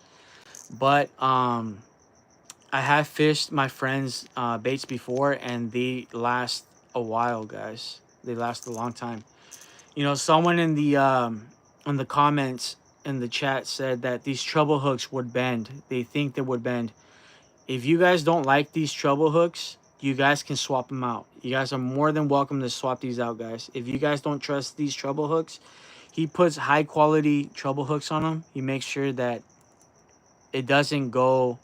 but I have fished my friends' baits before, and they last a while, guys. They last a long time. You know, someone in the comments in the chat said that these treble hooks would bend. They think they would bend. If you guys don't like these treble hooks, you guys can swap them out. You guys are more than welcome to swap these out, guys. If you guys don't trust these treble hooks, he puts high quality treble hooks on them. He makes sure that it doesn't go,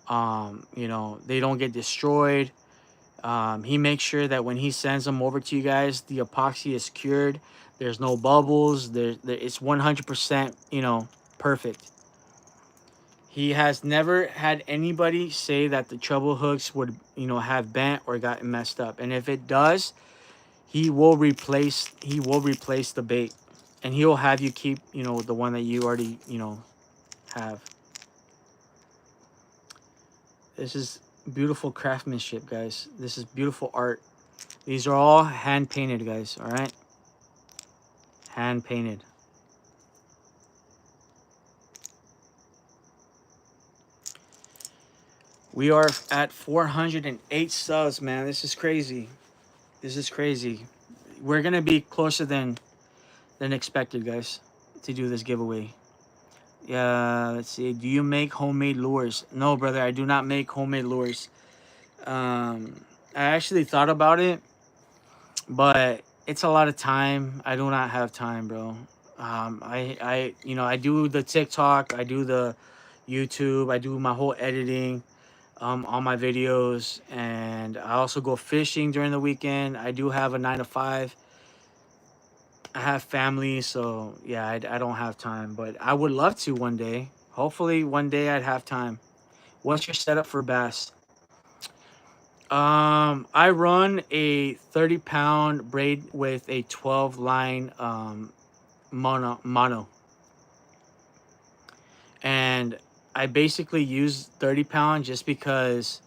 you know, they don't get destroyed. He makes sure that when he sends them over to you guys, the epoxy is cured. There's no bubbles. It's 100%, you know, perfect. He has never had anybody say that the treble hooks would, you know, have bent or gotten messed up. And if it does, he will replace the bait. And he'll have you keep, you know, the one that you already, you know, have. This is beautiful craftsmanship, guys. This is beautiful art. These are all hand painted, guys, all right? Hand painted. We are at 408 subs, man. This is crazy. This is crazy. We're gonna be closer than expected, guys, to do this giveaway. Yeah, let's see. Do you make homemade lures? No, brother, I do not make homemade lures. I actually thought about it, but it's a lot of time. I do not have time, bro. You know, I do the TikTok, I do the YouTube, I do my whole editing on my videos, and I also go fishing during the weekend. I do have a 9 to 5. I have family, so yeah, I don't have time, but I would love to one day. Hopefully, one day I'd have time. What's your setup for bass? I run a 30-pound braid with a 12 line mono, and I basically use 30-pound just because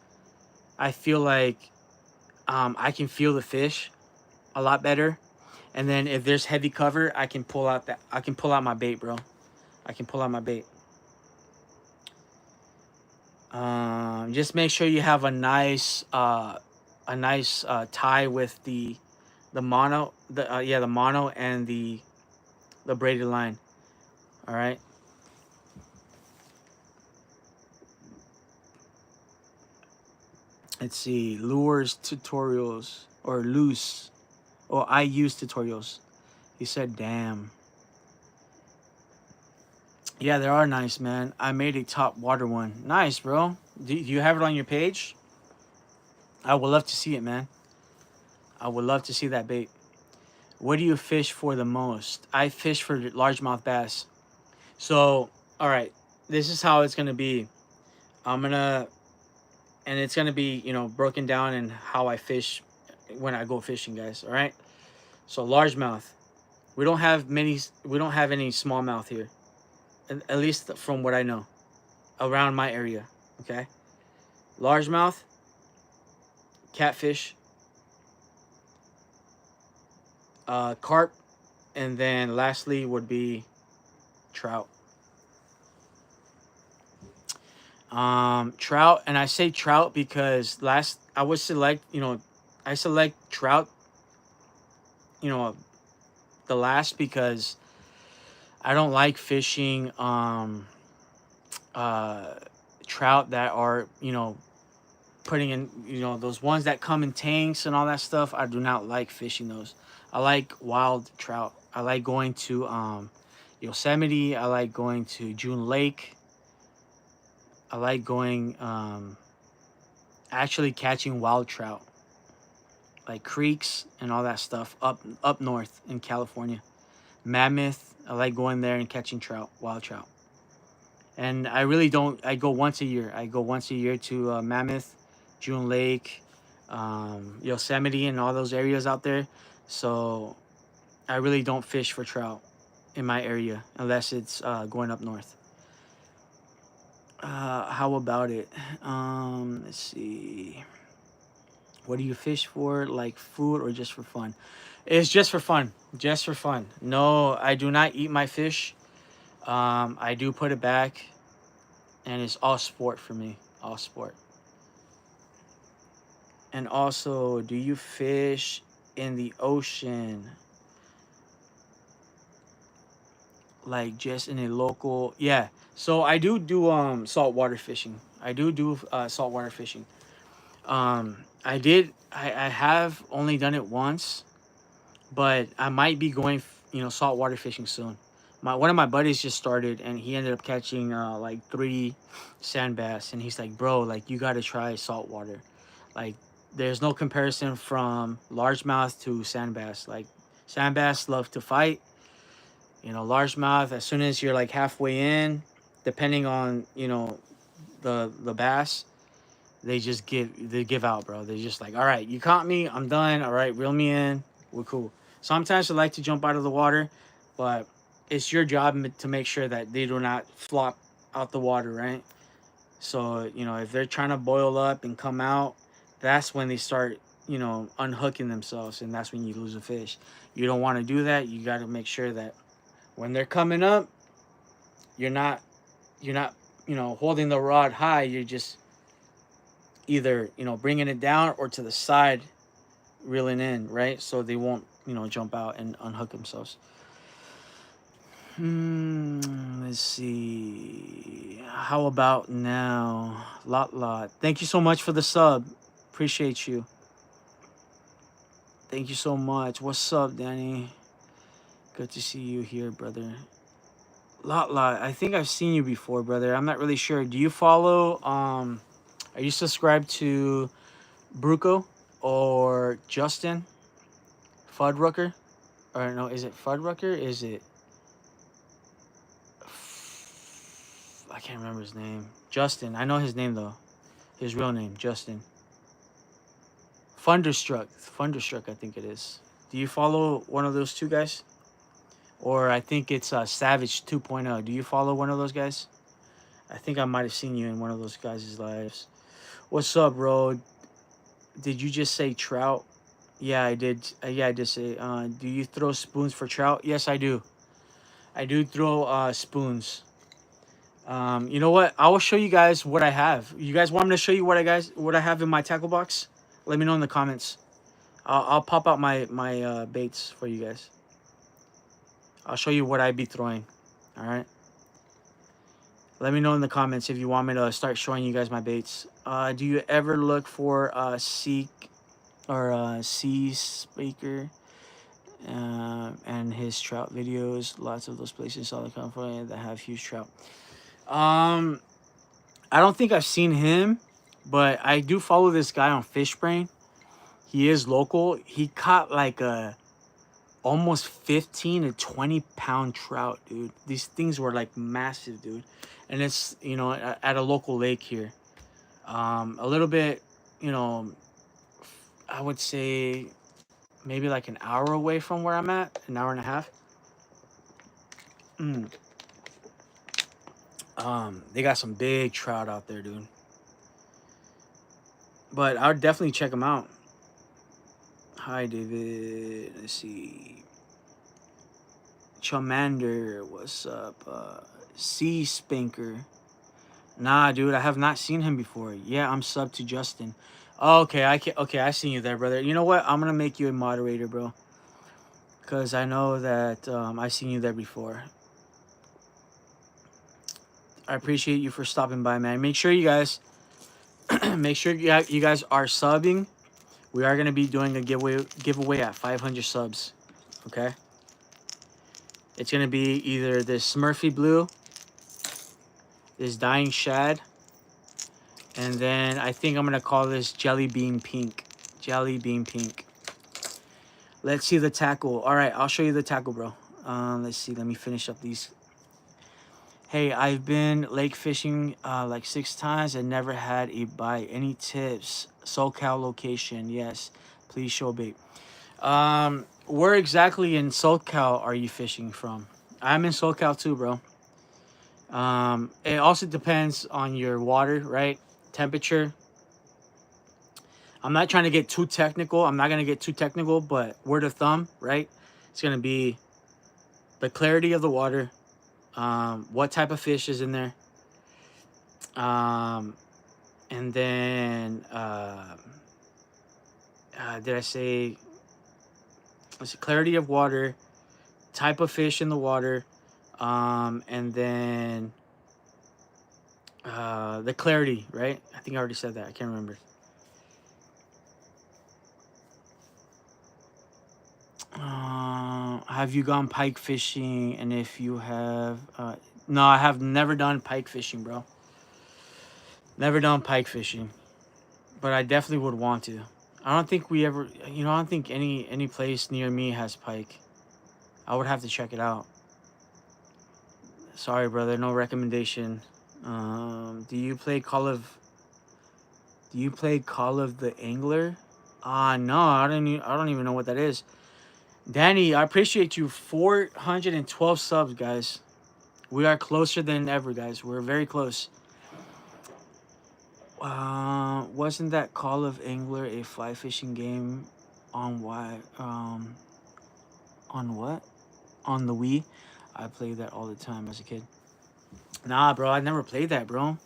I feel like I can feel the fish a lot better. And then if there's heavy cover, I can pull out my bait, bro. I can pull out my bait. Just make sure you have a nice tie with the mono, the mono and the braided line. All right. Let's see, lures tutorials or loose. Oh, I use tutorials. He said, damn. Yeah, they are nice, man. I made a top water one. Nice, bro. Do you have it on your page? I would love to see it, man. I would love to see that bait. What do you fish for the most? I fish for largemouth bass. So, all right. This is how it's going to be. And it's going to be, you know, broken down in how I fish when I go fishing, guys. All right. So, largemouth. We don't have any smallmouth here. At least from what I know. Around my area. Okay. Largemouth. Catfish. Carp. And then lastly would be trout. Trout, and I say trout because I would select, you know, I select trout, you know, the last because I don't like fishing trout that are, you know, putting in, you know, those ones that come in tanks and all that stuff. I do not like fishing those. I like wild trout. I like going to Yosemite. I like going to June Lake. I like going actually catching wild trout, like creeks and all that stuff up north in California. Mammoth. I like going there and catching trout, wild trout. And I really don't. I go once a year. I go once a year to Mammoth, June Lake, Yosemite, and all those areas out there. So I really don't fish for trout in my area unless it's going up north. How about it? Let's see. What do you fish for? Like food or just for fun? It's just for fun. Just for fun. No, I do not eat my fish. I do put it back, and it's all sport for me. All sport. And also, do you fish in the ocean? Like just in a local? Yeah. So I do saltwater fishing. I do saltwater fishing. I have only done it once, but I might be going, you know, saltwater fishing soon. One of my buddies just started, and he ended up catching like 3 sand bass, and he's like, bro, like you gotta try saltwater. Like, there's no comparison from largemouth to sand bass. Like, sand bass love to fight. You know, largemouth, as soon as you're like halfway in, depending on, you know, the bass, they give out, bro. They're just like, all right, you caught me, I'm done. All right, reel me in, we're cool. Sometimes they like to jump out of the water, but it's your job to make sure that they do not flop out the water, right? So, you know, if they're trying to boil up and come out, that's when they start, you know, unhooking themselves, and that's when you lose a fish. You don't want to do that. You got to make sure that when they're coming up, you're not you're not, you know, holding the rod high. You're just either, you know, bringing it down or to the side, reeling in, right? So they won't, you know, jump out and unhook themselves. Let's see. How about now? Lot. Thank you so much for the sub. Appreciate you. Thank you so much. What's up, Danny? Good to see you here, brother. Lot. I think I've seen you before, brother. I'm not really sure. Do you follow are you subscribed to Bruco or Justin Fuddrucker? Or no, is it Fuddrucker? Is it I can't remember his name. Justin. I know his name though. His real name, Justin. Thunderstruck, I think it is. Do you follow one of those two guys? Or I think it's Savage 2.0. Do you follow one of those guys? I think I might have seen you in one of those guys' lives. What's up, bro? Did you just say trout? Yeah, I did. Yeah, I did say. Do you throw spoons for trout? Yes, I do. I do throw spoons. You know what? I will show you guys what I have. You guys want me to show you what I have in my tackle box? Let me know in the comments. I'll pop out my baits for you guys. I'll show you what I be throwing. All right. Let me know in the comments if you want me to start showing you guys my baits. Do you ever look for Seek or Sea Speaker and his trout videos? Lots of those places in Southern California that have huge trout. I don't think I've seen him, but I do follow this guy on Fishbrain. He is local. He caught like a almost 15 to 20 pound trout, dude. These things were like massive, dude. And it's, you know, at a local lake here. A little bit, you know, I would say maybe like an hour away from where I'm at, an hour and a half. They got some big trout out there, dude. But I would definitely check them out. Hi, David. Let's see. Chamander, what's up? Sea Spanker. Nah, dude, I have not seen him before. Yeah, I'm sub to Justin. Oh, okay, I seen you there, brother. You know what? I'm gonna make you a moderator, bro. Cause I know that I seen you there before. I appreciate you for stopping by, man. Make sure you guys, make sure you guys are subbing. We are gonna be doing a giveaway at 500 subs. Okay. It's gonna be either this Smurfy Blue, this Dying Shad, and then I think I'm gonna call this Jelly Bean Pink. Jelly Bean Pink. Let's see the tackle. All right, I'll show you the tackle, bro. Let's see. Let me finish up these. Hey, I've been lake fishing like 6 times and never had a bite. Any tips? SoCal location. Yes. Please show bait. Where exactly in SoCal are you fishing from? I'm in SoCal too, bro. It also depends on your water, right? Temperature. I'm not trying to get too technical. I'm not going to get too technical, but word of thumb, right? It's going to be the clarity of the water, what type of fish is in there, and then did I say, let's see, clarity of water, type of fish in the water, and then the clarity, right? I think I already said that. I can't remember. Have you gone pike fishing? And if you have, no, I have never done pike fishing, bro. Never done pike fishing, but I definitely would want to. I don't think we ever, I don't think any place near me has pike. I would have to check it out. Sorry, brother, no recommendation. Do you play Call of the Angler? No, I don't even know what that is. Danny, I appreciate you. 412 subs, guys. We are closer than ever, guys. We're very close. Wasn't that Call of Angler a fly fishing game on why? On what? On the Wii? I played that all the time as a kid. Nah, bro, I never played that, bro.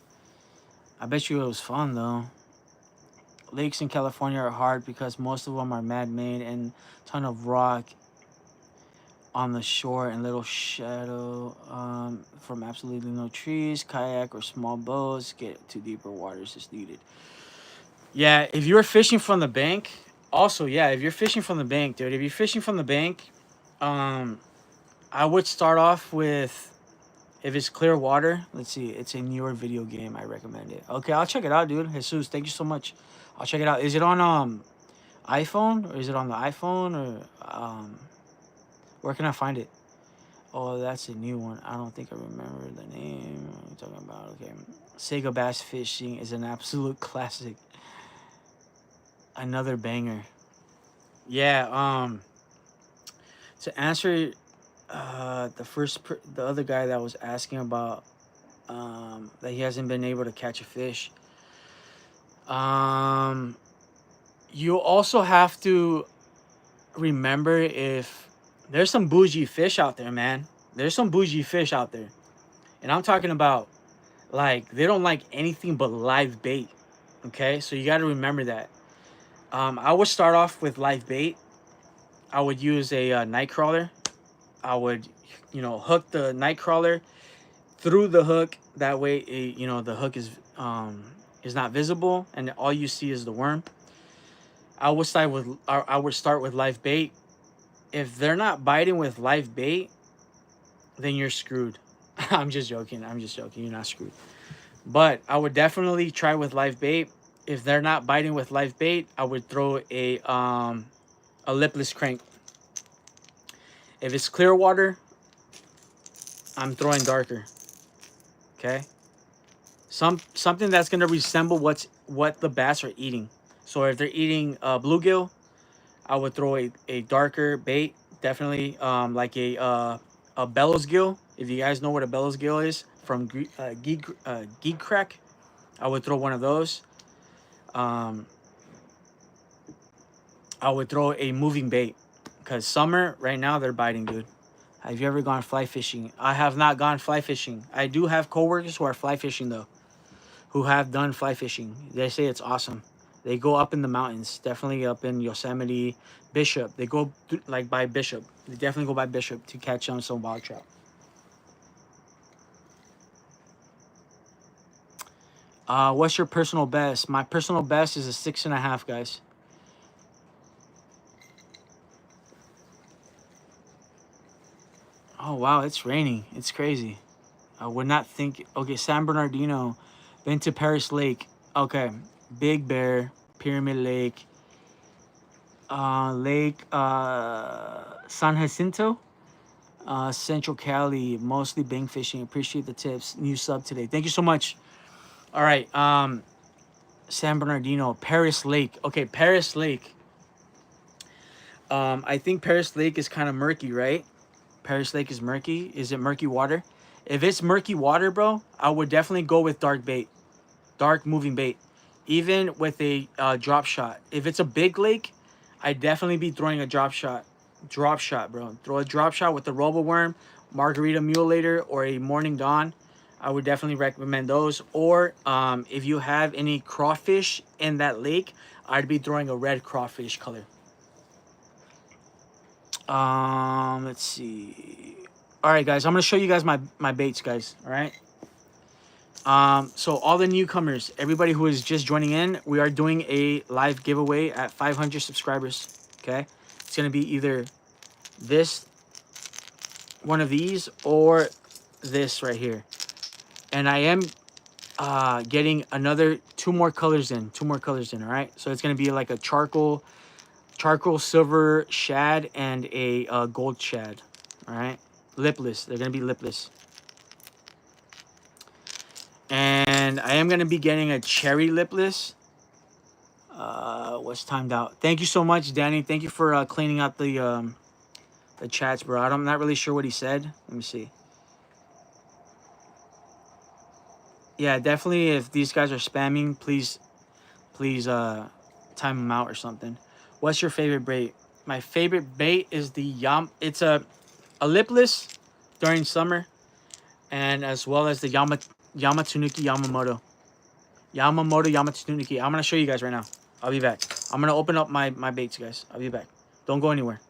I bet you it was fun though. Lakes in California are hard because most of them are man-made and ton of rock on the shore and little shadow from absolutely no trees. Kayak or small boats get to deeper waters is needed. Yeah, if you're fishing from the bank, also, yeah, if you're fishing from the bank, dude, if you're fishing from the bank, I would start off with, if it's clear water, let's see, it's a newer video game, I recommend it. Okay, I'll check it out, dude. Jesus, thank you so much. I'll check it out. Is it on iPhone, or is it on the iPhone, or where can I find it? Oh, that's a new one. I don't think I remember the name. What are you talking about? Okay. Sega Bass Fishing is an absolute classic. Another banger. Yeah, to answer the other guy that was asking about that he hasn't been able to catch a fish. You also have to remember, if there's some bougie fish out there, man. There's some bougie fish out there. And I'm talking about, like, they don't like anything but live bait. Okay? So you got to remember that. I would start off with live bait. I would use a night crawler. I would, hook the night crawler through the hook. That way, the hook is not visible, and all you see is the worm. I would start with live bait. If they're not biting with live bait, then you're screwed. I'm just joking. You're not screwed. But I would definitely try with live bait. If they're not biting with live bait, I would throw a lipless crank. If it's clear water, I'm throwing darker. Okay? Something that's gonna resemble what the bass are eating. So if they're eating bluegill, I would throw a darker bait. Definitely like a bellows gill. If you guys know what a bellows gill is from Geek Crack, I would throw one of those. I would throw a moving bait, because summer right now they're biting, dude. Have you ever gone fly fishing? I have not gone fly fishing. I do have coworkers who are fly fishing though, who have done fly fishing. They say it's awesome. They go up in the mountains, definitely up in Yosemite, Bishop. They go like by Bishop. They definitely go by Bishop to catch some wild trout. What's your personal best? My personal best is a 6.5, guys. Oh wow, it's raining. It's crazy. I would not think. Okay, San Bernardino, been to Paris Lake. Okay, Big Bear, Pyramid Lake, Lake San Jacinto, Central Cali. Mostly bang fishing. Appreciate the tips. New sub today. Thank you so much. All right, San Bernardino, Paris Lake. Okay, Paris Lake. I think Paris Lake is kind of murky, right? Paris Lake is murky. Is it murky water? If it's murky water, bro, I would definitely go with dark bait, dark moving bait, even with a drop shot. If it's a big lake, I'd definitely be throwing a drop shot, bro. Throw a drop shot with the robo worm, margarita mutilator, or a morning dawn. I would definitely recommend those. Or if you have any crawfish in that lake, I'd be throwing a red crawfish color. Let's see. All right, guys, I'm gonna show you guys my baits, guys. All right. So all the newcomers, everybody who is just joining in, we are doing a live giveaway at 500 subscribers. Okay, it's gonna be either this, one of these, or this right here. And I am getting another two more colors in. All right. So it's gonna be like a charcoal silver shad and a gold shad. All right, lipless. They're gonna be lipless. And I am going to be getting a cherry lipless. What's timed out? Thank you so much, Danny. Thank you for cleaning out the chats, bro. I'm not really sure what he said. Let me see. Yeah, definitely. If these guys are spamming, please time them out or something. What's your favorite bait? My favorite bait is the It's a lipless during summer, and as well as the Yamatanuki Yamamoto. Yamatanuki. I'm going to show you guys right now. I'll be back. I'm going to open up my baits, guys. I'll be back. Don't go anywhere.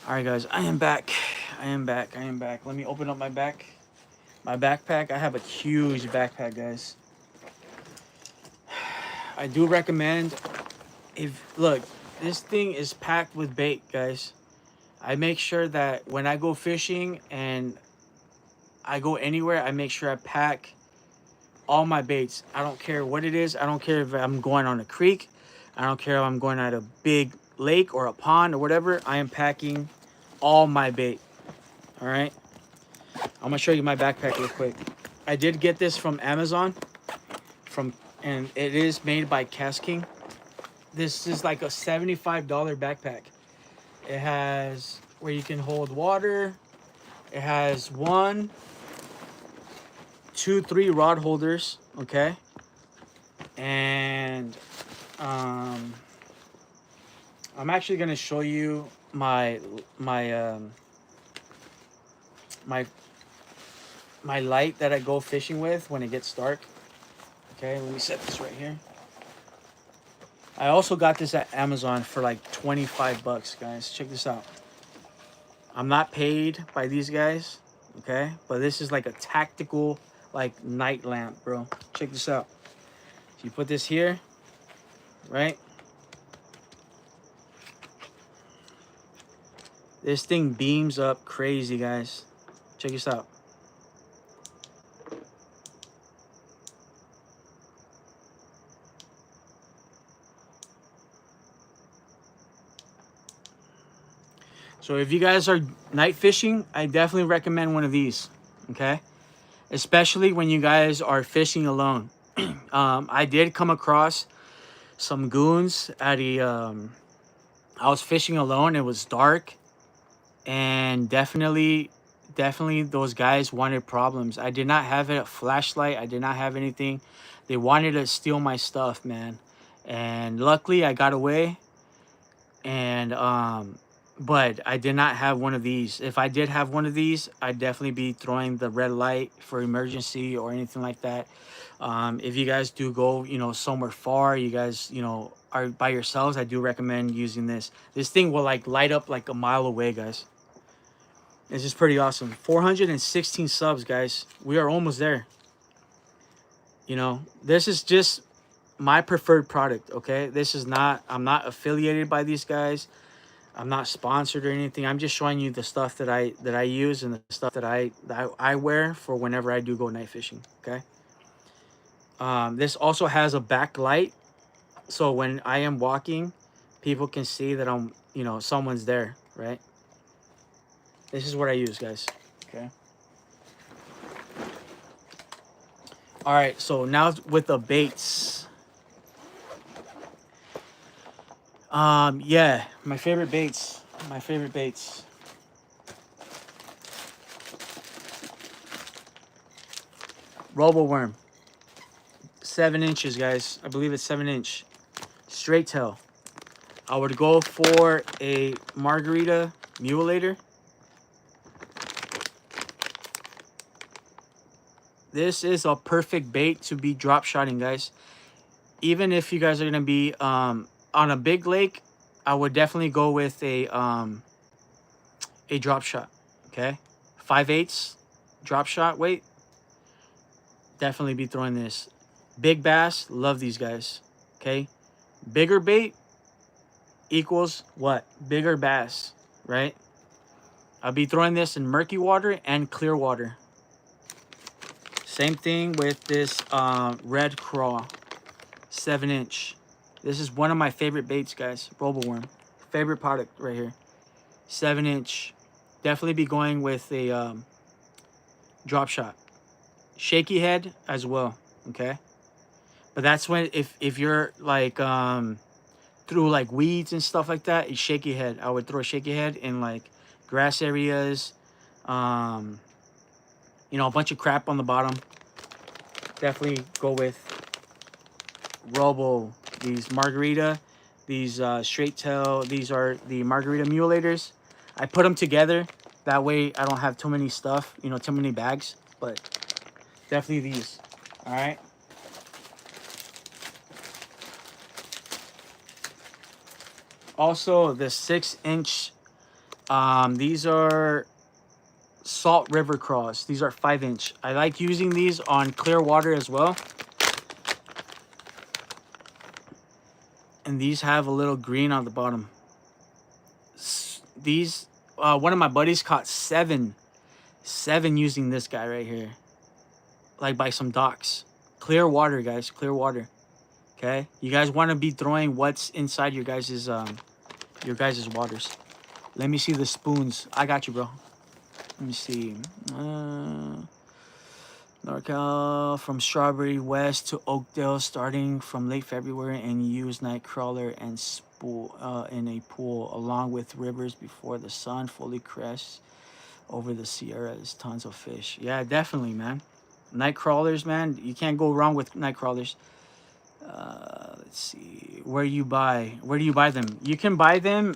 All right, guys. I am back. Let me open up my backpack. I have a huge backpack, guys. I do recommend, look, this thing is packed with bait, guys. I make sure that when I go fishing and I go anywhere, I make sure I pack all my baits. I don't care what it is. I don't care if I'm going on a creek. I don't care if I'm going at a big lake or a pond or whatever. I am packing all my bait. All right. I'm gonna show you my backpack real quick. I did get this from Amazon, and it is made by Cast King. This is like a $75 backpack. It has where you can hold water. It has 1, 2, 3 rod holders. Okay. And I'm actually gonna show you my light that I go fishing with when it gets dark. Okay, let me set this right here. I also got this at Amazon for like 25 bucks, guys. Check this out. I'm not paid by these guys, okay? But this is like a tactical like night lamp, bro. Check this out. So you put this here, right? This thing beams up crazy, guys. Check this out. So if you guys are night fishing, I definitely recommend one of these, okay? Especially when you guys are fishing alone. I did come across some goons at I was fishing alone. It was dark, and definitely those guys wanted problems. I did not have a flashlight. I did not have anything. They wanted to steal my stuff, man. And luckily I got away. And but I did not have one of these. If I did have one of these, I'd definitely be throwing the red light for emergency or anything like that. If you guys do go, you know, somewhere far, you guys, you know, are by yourselves, I do recommend using this. This thing will like light up like a mile away, guys. This is pretty awesome. 416 subs, guys. We are almost there. You know, this is just my preferred product, okay? This is not, I'm not affiliated by these guys. I'm not sponsored or anything. I'm just showing you the stuff that I use and the stuff that I wear for whenever I do go night fishing. Okay. This also has a backlight, so when I am walking, people can see that I'm, you know, someone's there, right? This is what I use, guys. Okay. All right. So now with the baits. Yeah, my favorite baits. My favorite baits. Robo worm. 7 inches, guys. I believe it's 7 inch. Straight tail. I would go for a margarita mulelator. This is a perfect bait to be drop shotting, guys. Even if you guys are gonna be on a big lake, I would definitely go with a drop shot. Okay, 5/8 drop shot weight. Definitely be throwing this. Big bass, love these guys. Okay, bigger bait equals what? Bigger bass, right? I'll be throwing this in murky water and clear water. Same thing with this red craw, 7 inch. This is one of my favorite baits, guys. Robo worm, favorite product right here. 7 inch. Definitely be going with a drop shot. Shaky head as well. Okay, but that's when if you're like through like weeds and stuff like that, it's shaky head. I would throw a shaky head in like grass areas, um, you know, a bunch of crap on the bottom. Definitely go with Robo, these margarita, these straight tail. These are the margarita mulators. I put them together. That way I don't have too many stuff, you know, too many bags. But definitely these. All right. Also the 6 inch. These are Salt River Craws. These are 5 inch. I like using these on clear water as well. And these have a little green on the bottom. These, one of my buddies caught seven using this guy right here, like by some docks. Clear water, guys. Clear water. Okay, you guys want to be throwing what's inside your guys's waters. Let me see the spoons. I got you, bro. Let me see. NorCal from Strawberry West to Oakdale, starting from late February, and use night crawler and spool in a pool, along with rivers before the sun fully crests over the Sierras. Tons of fish. Yeah, definitely, man. Night crawlers, man. You can't go wrong with night crawlers. Let's see. Where do you buy them? You can buy them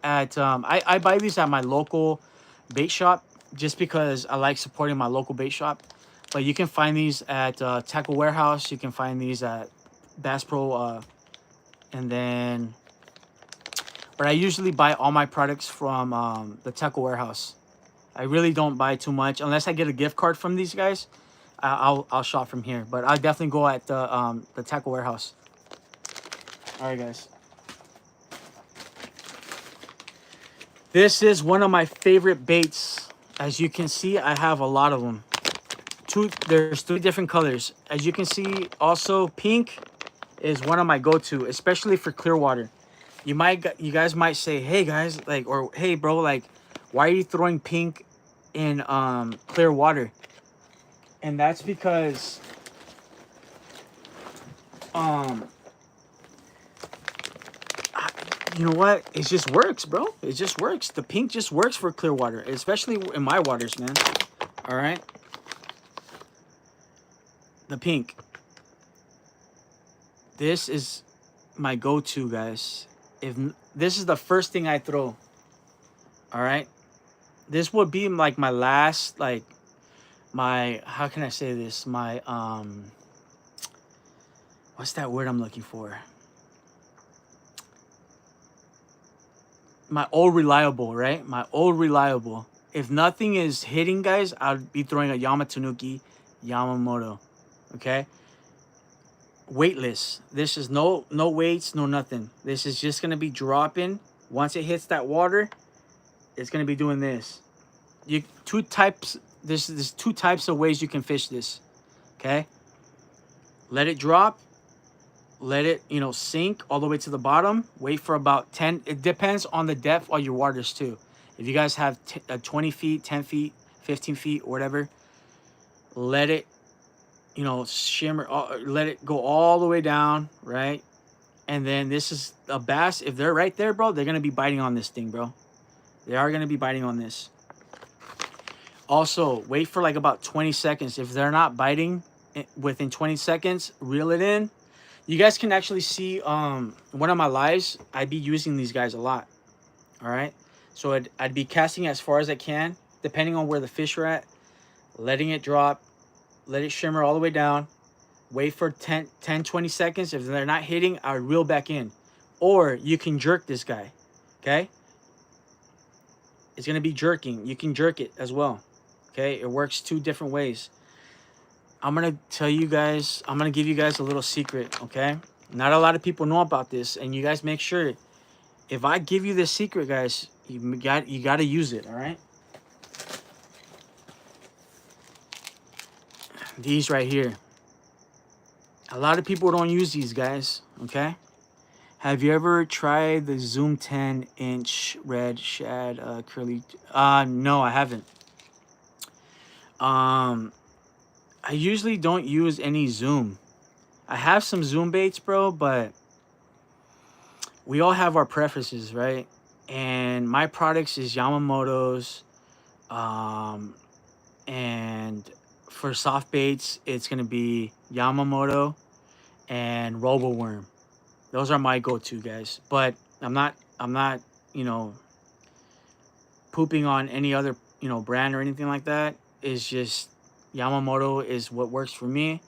at I buy these at my local bait shop, just because I like supporting my local bait shop. But you can find these at Tackle Warehouse. You can find these at Bass Pro, and then. But I usually buy all my products from the Tackle Warehouse. I really don't buy too much unless I get a gift card from these guys. I'll shop from here, but I'll definitely go at the Tackle Warehouse. All right, guys. This is one of my favorite baits. As you can see, I have a lot of them. There's 3 different colors. As you can see, also pink is one of my go-to, especially for clear water. You guys might say, hey guys, like, or hey bro, like, why are you throwing pink in clear water? And that's because you know what? It just works, bro. It just works. The pink just works for clear water, especially in my waters, man. All right. The pink. This is my go-to, guys. If this is the first thing I throw, All right. This would be like my last, like my, how can I say this? My, what's that word I'm looking for? My old reliable, right? My old reliable. If nothing is hitting, guys, I'd be throwing a Yamatanuki Yamamoto. Okay. Weightless. This is no weights, no nothing. This is just gonna be dropping. Once it hits that water, it's gonna be doing this. You two types. There's two types of ways you can fish this. Okay. Let it drop. Let it, you know, sink all the way to the bottom. Wait for about 10. It depends on the depth of your waters too. If you guys have 20 feet, 10 feet, 15 feet, or whatever, let it, you know, shimmer. Let it go all the way down, right? And then this is a bass. If they're right there, bro, they're gonna be biting on this thing, bro. They are gonna be biting on this. Also, wait for like about 20 seconds. If they're not biting within 20 seconds, reel it in. You guys can actually see one of my lives. I'd be using these guys a lot. All right. So I'd be casting as far as I can, depending on where the fish are at, letting it drop, let it shimmer all the way down. Wait for 10, 20 seconds. If they're not hitting, I reel back in. Or you can jerk this guy. Okay. It's going to be jerking. You can jerk it as well. Okay. It works two different ways. I'm going to tell you guys, I'm going to give you guys a little secret. Okay. Not a lot of people know about this. And you guys make sure, if I give you this secret, guys, you got to use it. All right. These right here. A lot of people don't use these, guys. Okay. Have you ever tried the Zoom 10-inch red shad curly? No, I haven't. I usually don't use any Zoom. I have some Zoom baits, bro, but we all have our preferences, right? And my products is Yamamoto's. And for soft baits, it's gonna be Yamamoto and Roboworm. Those are my go-to, guys. But I'm not, you know, pooping on any other, you know, brand or anything like that. It's just Yamamoto is what works for me,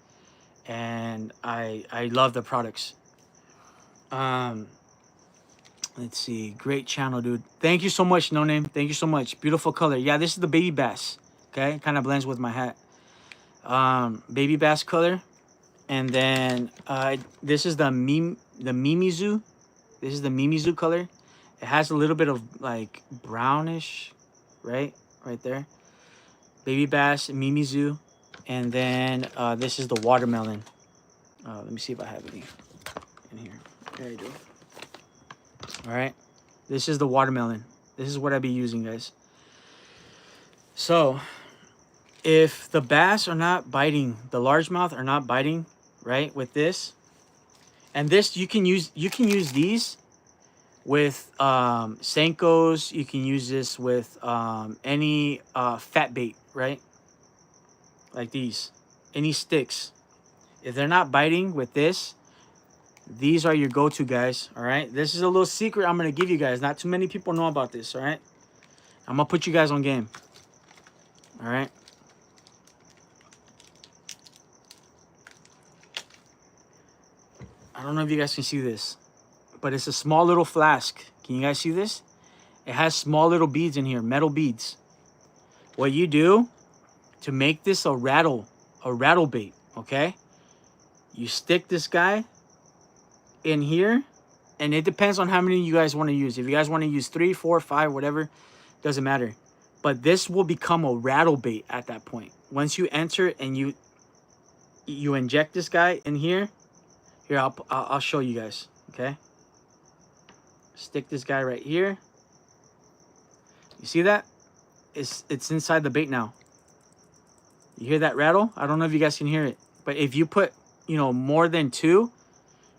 and I love the products. Let's see, great channel, dude. Thank you so much, No Name. Thank you so much. Beautiful color. Yeah, this is the baby bass. Okay, kind of blends with my hat. Baby bass color, and then this is the Mimizu. This is the Mimizu color. It has a little bit of like brownish, right there. Baby bass, Mimizu, and then this is the watermelon. Let me see if I have any in here. There you go. All right, this is the watermelon. This is what I'd be using, guys. So if the bass are not biting, the largemouth are not biting, right, with this, and this you can use these with Senkos. You can use this with any fat bait, right? Like these, any sticks. If they're not biting with this, these are your go-to, guys. All right, this is a little secret I'm gonna give you guys. Not too many people know about this. All right, I'm gonna put you guys on game. All right. I don't know if you guys can see this, but it's a small little flask. Can you guys see this? It has small little beads in here, metal beads. What you do to make this a rattle bait, okay? You stick this guy in here, and it depends on how many you guys want to use. If you guys want to use 3, 4, 5, whatever, doesn't matter. But this will become a rattle bait at that point. Once you enter and you inject this guy in here, here I'll show you guys, okay? Stick this guy right here. You see that? It's inside the bait now. You hear that rattle? I don't know if you guys can hear it, but if you put, you know, more than 2,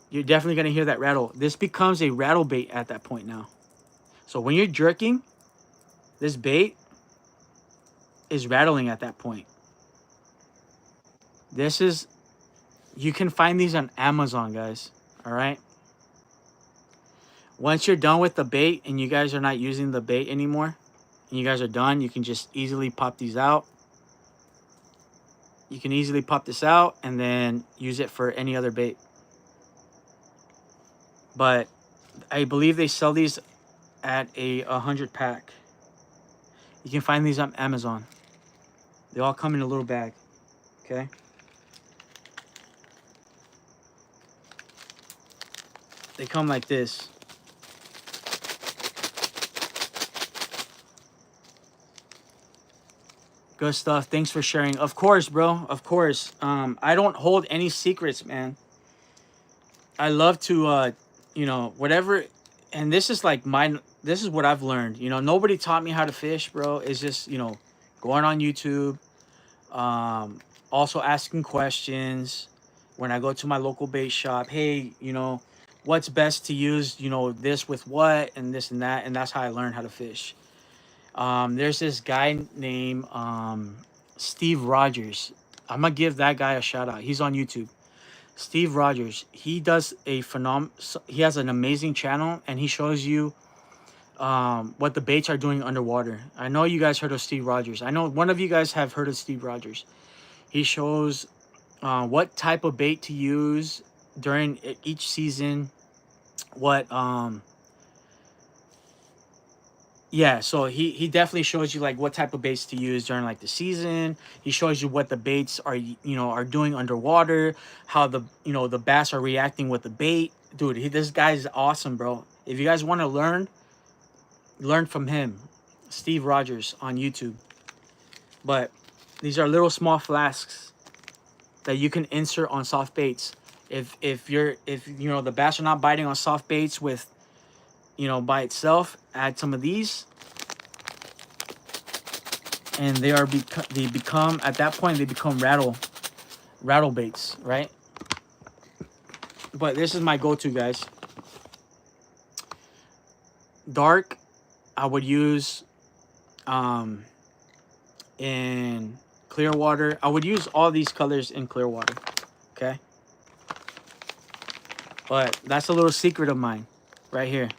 you're definitely gonna hear that rattle. This becomes a rattle bait at that point now. So when you're jerking, this bait is rattling at that point. This is, you can find these on Amazon, guys. All right. Once you're done with the bait and you guys are not using the bait anymore, and you guys are done, you can just easily pop these out. You can easily pop this out and then use it for any other bait. But I believe they sell these at a 100 pack. You can find these on Amazon. They all come in a little bag. Okay. They come like this. Good stuff. Thanks for sharing. Of course, bro. Of course. I don't hold any secrets, man. I love to, you know, whatever. And this is like this is what I've learned. You know, nobody taught me how to fish, bro. It's just, you know, going on YouTube. Also asking questions when I go to my local bait shop. Hey, you know, what's best to use, you know, this with what and this and that. And that's how I learned how to fish. There's this guy named Steve Rogers. I'm gonna give that guy a shout out. He's on YouTube. Steve Rogers. He does a he has an amazing channel, and he shows you what the baits are doing underwater. I know you guys heard of Steve Rogers. I know one of you guys have heard of Steve Rogers. He shows what type of bait to use during each season. What Yeah, so he definitely shows you like what type of baits to use during like the season. He shows you what the baits are, you know, are doing underwater, how the, you know, the bass are reacting with the bait. Dude, this guy's awesome, bro. If you guys want to learn from him. Steve Rogers on YouTube. But these are little small flasks that you can insert on soft baits. If you know the bass are not biting on soft baits with, you know, by itself, add some of these, and they become at that point they become rattle baits, right? But this is my go-to, guys. Dark, I would use in clear water. I would use all these colors in clear water, okay? But that's a little secret of mine right here.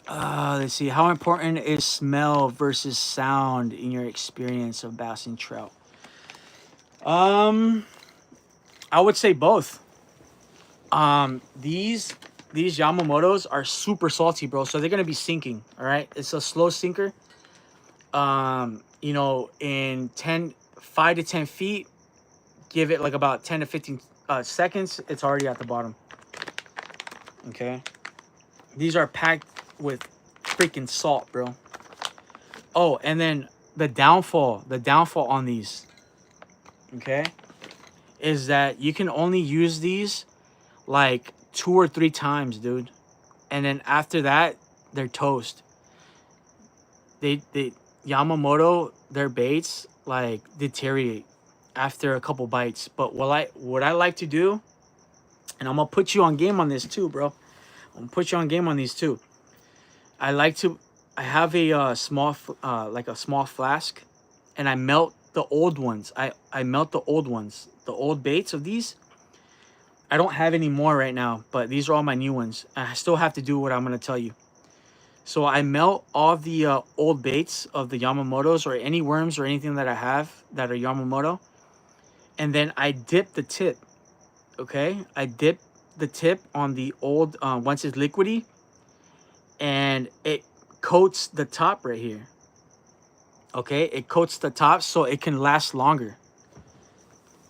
Let's see. How important is smell versus sound in your experience of bass and trout? I would say both. These Yamamotos are super salty, bro. So they're gonna be sinking. All right, it's a slow sinker. You know, in 5 to 10 feet, give it like about 10 to 15 seconds. It's already at the bottom. Okay, these are packed with freaking salt, bro. Oh, and then the downfall on these, okay, is that you can only use these like 2 or 3 times, dude. And then after that, they're toast. They Yamamoto, their baits like deteriorate after a couple bites. But what I like to do, and I'm gonna put you on game on this too, bro. I'm gonna put you on game on these too. I have a small like a small flask, and I melt the old ones. I melt the old ones, the old baits of these. I don't have any more right now, but these are all my new ones. I still have to do what I'm gonna tell you. So I melt all the old baits of the Yamamotos or any worms or anything that I have that are Yamamoto, and then I dip the tip. Okay, I dip the tip on the old once it's liquidy, and it coats the top right here. Okay, it coats the top so it can last longer.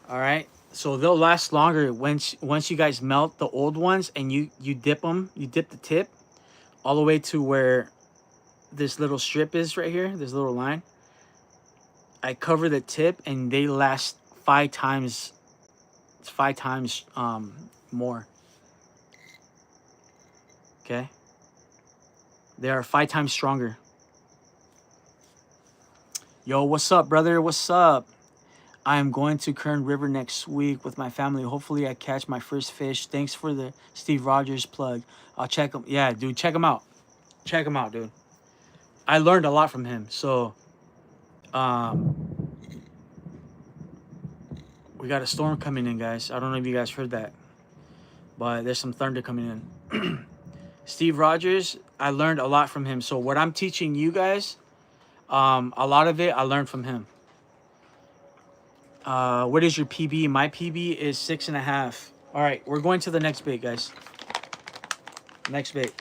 All right, so they'll last longer once you guys melt the old ones and you dip them. You dip the tip all the way to where this little strip is right here, this little line. I cover the tip and they last 5 times. It's 5 times more. Okay, they are 5 times stronger. Yo, what's up, brother? What's up? I am going to Kern River next week with my family. Hopefully I catch my first fish. Thanks for the Steve Rogers plug. I'll check him. Yeah, dude, check him out. Check him out, dude. I learned a lot from him. So, we got a storm coming in, guys. I don't know if you guys heard that, but there's some thunder coming in. Steve Rogers, I learned a lot from him. So what I'm teaching you guys, a lot of it I learned from him. What is your PB? My PB is 6.5. All right, we're going to the next bait, guys. Next bait.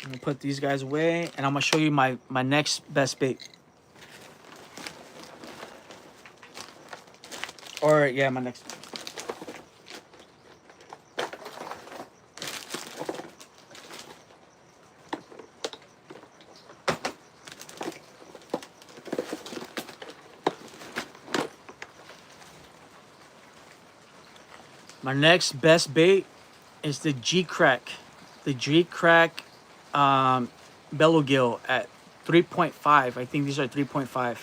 I'm gonna put these guys away, and I'm gonna show you my next best bait. Or yeah, my next. My next best bait is the G-Crack. The G-Crack bellow gill at 3.5. I think these are 3.5.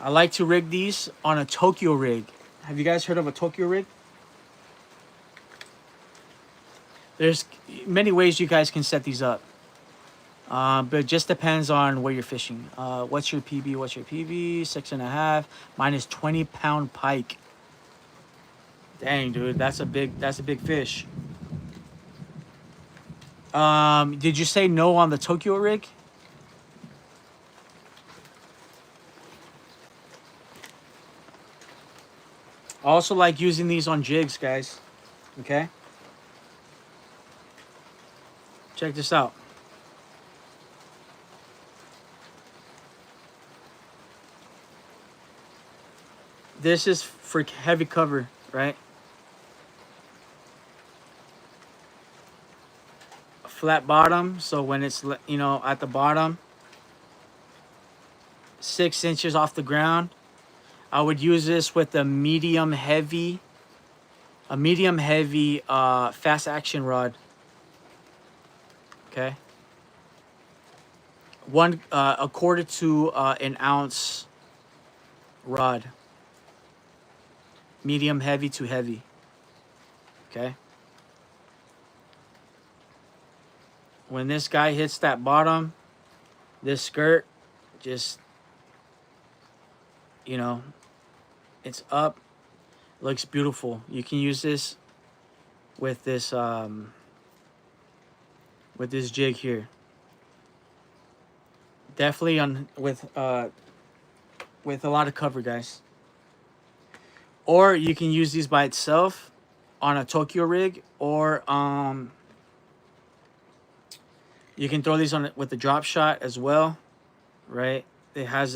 I like to rig these on a Tokyo rig. Have you guys heard of a Tokyo rig? There's many ways you guys can set these up. But it just depends on where you're fishing. What's your PB? What's your PB? 6.5. Mine is 20-pound pike. Dang, dude, that's a big fish. Did you say no on the Tokyo rig? I also like using these on jigs, guys. Okay? Check this out. This is for heavy cover, right? A flat bottom, so when it's, you know, at the bottom, 6 inches off the ground. I would use this with a medium heavy fast action rod. Okay. A quarter to an ounce rod. Medium heavy to heavy. Okay. When this guy hits that bottom, this skirt just, you know, it's up. Looks beautiful. You can use this with this jig here. Definitely on with a lot of cover, guys. Or you can use these by itself on a Tokyo rig, or you can throw these on it with the drop shot as well, right? It has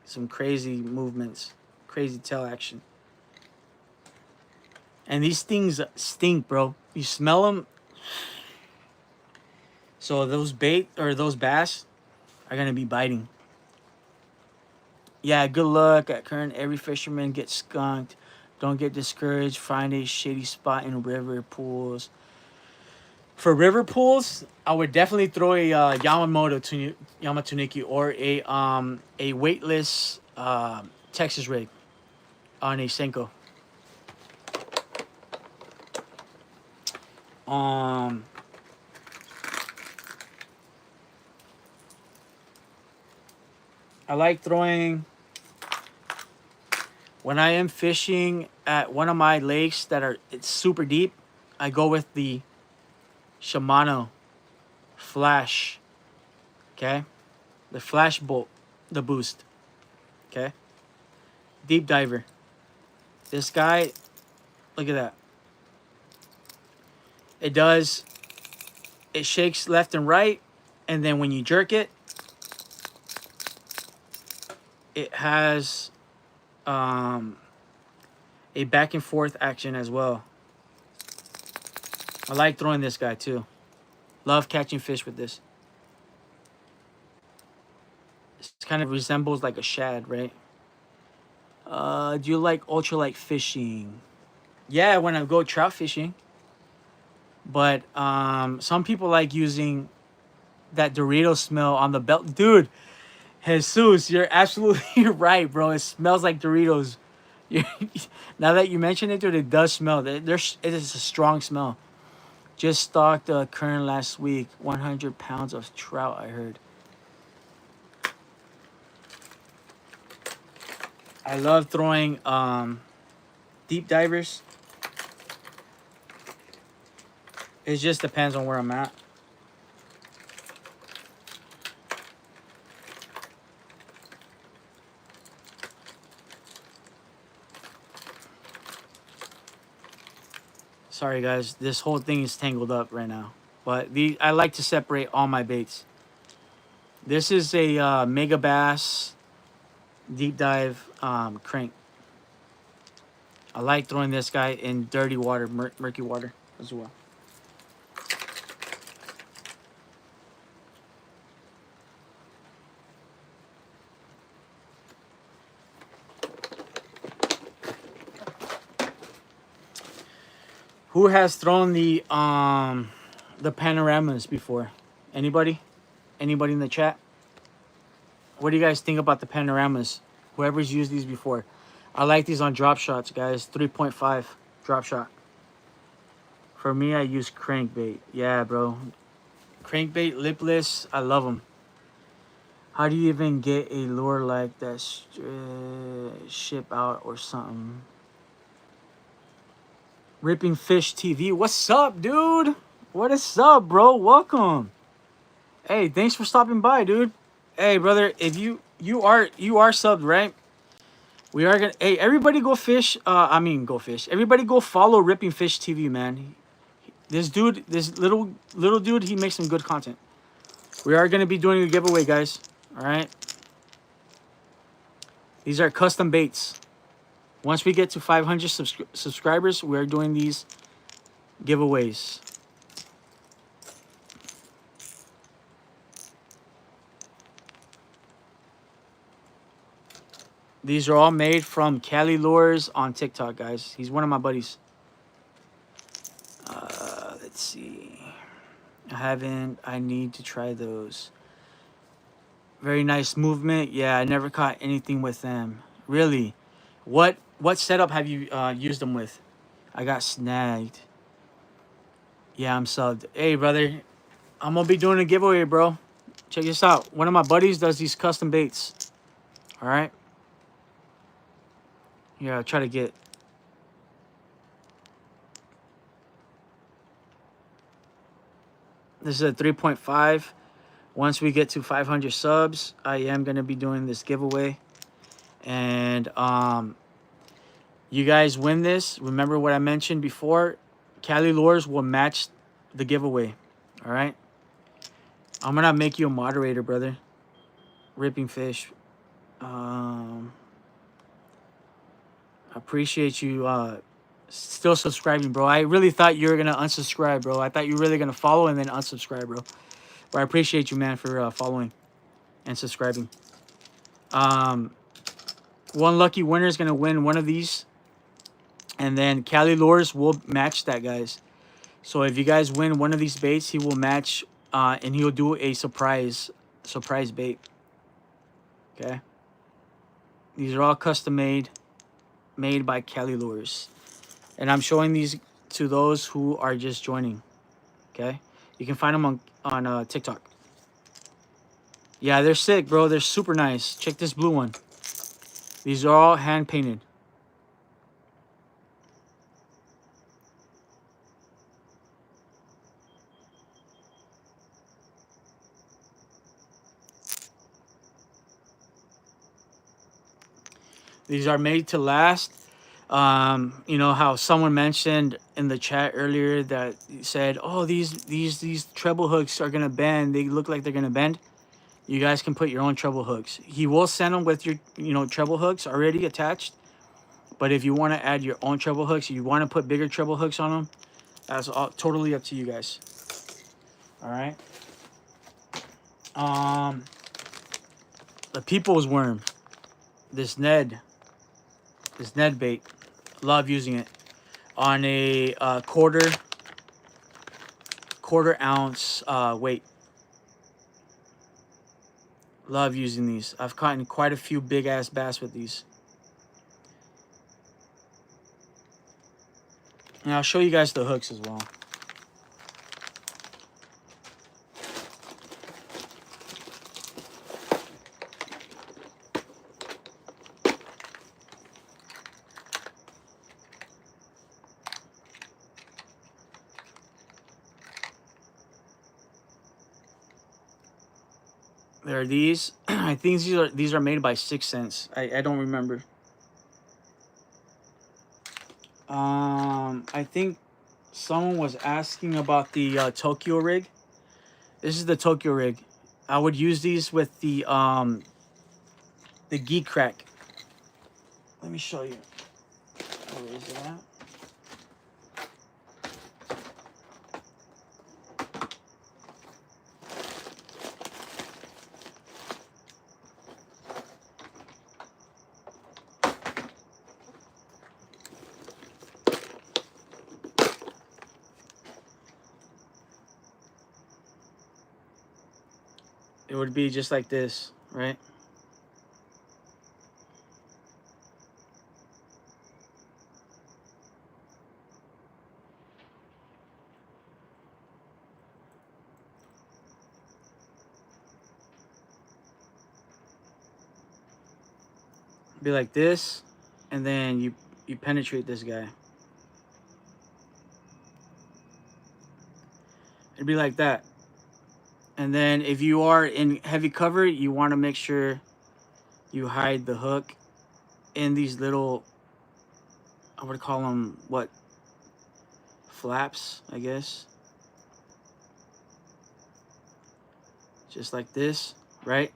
some crazy movements, crazy tail action. And these things stink, bro. You smell them. So those bait or those bass are gonna be biting. Yeah, good luck at current. Every fisherman gets skunked. Don't get discouraged. Find a shady spot in river pools. For river pools, I would definitely throw a Yamatoniki or a weightless Texas rig on a Senko. I like throwing when I am fishing at one of my lakes it's super deep. I go with the Shimano Flash. Okay, the Flash Bolt, the Boost. Okay, deep diver. This guy, look at that. It shakes left and right, and then when you jerk it, it has a back and forth action as well. I like throwing this guy too. Love catching fish with this. It kind of resembles like a shad, right? Do you like ultralight fishing? Yeah, when I go trout fishing. But some people like using that Dorito smell on the belt. Dude, Jesus, you're absolutely right, bro. It smells like Doritos. Now that you mention it, dude, it does smell. It is a strong smell. Just stocked a current last week. 100 pounds of trout, I heard. I love throwing deep divers. It just depends on where I'm at. Sorry guys, this whole thing is tangled up right now. But I like to separate all my baits. This is a Mega Bass deep dive crank. I like throwing this guy in dirty water, murky water as well. Who has thrown the panoramas before? Anybody? Anybody in the chat? What do you guys think about the panoramas? Whoever's used these before. I like these on drop shots, guys. 3.5 drop shot. For me, I use crankbait. Yeah, bro. Crankbait, lipless. I love them. How do you even get a lure like that ship out or something? Ripping Fish TV. What's up, dude? What is up, bro? Welcome. Hey, thanks for stopping by, dude. Hey, brother, if you are subbed, right? We are gonna. Hey, everybody, go fish. Go fish. Everybody, go follow Ripping Fish TV, man. This dude, this little dude, he makes some good content. We are gonna be doing a giveaway, guys. All right. These are custom baits. Once we get to 500 subscribers, we are doing these giveaways. These are all made from Cali Lures on TikTok, guys. He's one of my buddies. Let's see. I need to try those. Very nice movement. Yeah, I never caught anything with them. Really? What setup have you used them with? I got snagged. Yeah, I'm subbed. Hey, brother. I'm going to be doing a giveaway, bro. Check this out. One of my buddies does these custom baits. All right? Yeah, I'll try to get... This is a 3.5. Once we get to 500 subs, I am going to be doing this giveaway. And you guys win this. Remember what I mentioned before? Cali Lures will match the giveaway. All right? I'm going to make you a moderator, brother. Ripping Fish. I appreciate you still subscribing, bro. I really thought you were going to unsubscribe, bro. I thought you were really going to follow and then unsubscribe, bro. But I appreciate you, man, for following and subscribing. One lucky winner is going to win one of these. And then Cali Lures will match that, guys. So if you guys win one of these baits, he will match and he'll do a surprise bait. Okay. These are all custom made by Cali Lures. And I'm showing these to those who are just joining. Okay. You can find them on TikTok. Yeah, they're sick, bro. They're super nice. Check this blue one. These are all hand painted. These are made to last. You know how someone mentioned in the chat earlier that said, "Oh, these treble hooks are gonna bend. They look like they're gonna bend." You guys can put your own treble hooks. He will send them with your treble hooks already attached. But if you want to add your own treble hooks, you want to put bigger treble hooks on them, that's all totally up to you guys. All right. The people's worm. This Ned bait. Love using it on a quarter ounce weight. Love using these. I've caught quite a few big ass bass with these. And I'll show you guys the hooks as well. There are these. I think these are made by 6 Cents. I don't remember. I think someone was asking about the Tokyo rig. This is the Tokyo rig. I would use these with the Geek Crack. Let me show you. Where is it at? It would be just like this, right? Be like this, and then you penetrate this guy. It'd be like that. And then if you are in heavy cover, you want to make sure you hide the hook in these little, I would call them, what, flaps, I guess. Just like this, right?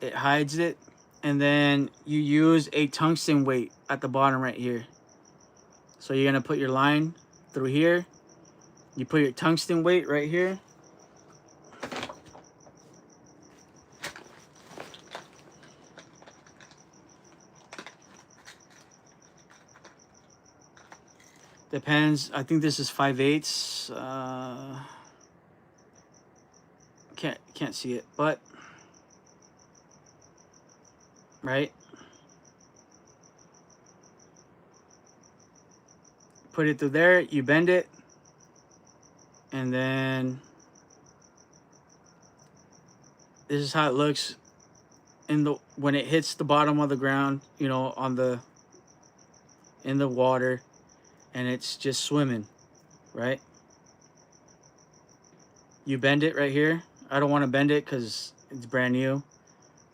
It hides it. And then you use a tungsten weight at the bottom right here. So you're going to put your line through here. You put your tungsten weight right here. Depends. I think this is 5/8. Can't see it, but right. Put it through there. You bend it, and then this is how it looks when it hits the bottom of the ground. You know, in the water, and it's just swimming, right? You bend it right here. I don't want to bend it because it's brand new,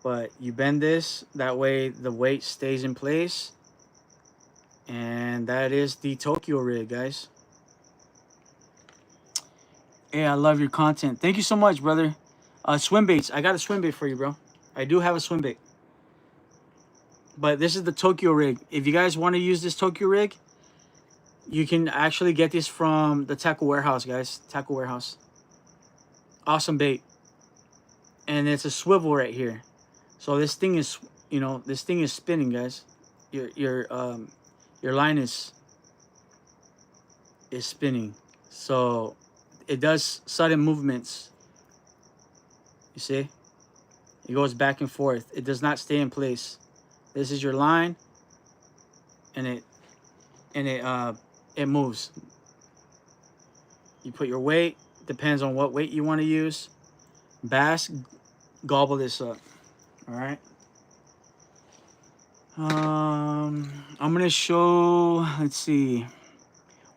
but you bend this, that way the weight stays in place. And that is the Tokyo rig, guys. Hey, I love your content. Thank you so much, brother. Swim baits. I got a swim bait for you, bro. I do have a swim bait. But this is the Tokyo rig. If you guys want to use this Tokyo rig, you can actually get this from the Tackle Warehouse, guys. Tackle Warehouse. Awesome bait. And it's a swivel right here. So this thing is, you know, this thing is spinning, guys. Your line is spinning. So it does sudden movements. You see? It goes back and forth. It does not stay in place. This is your line, and it moves. You put your weight. Depends on what weight you want to use. Bass gobble this up. All right. I'm gonna show. Let's see.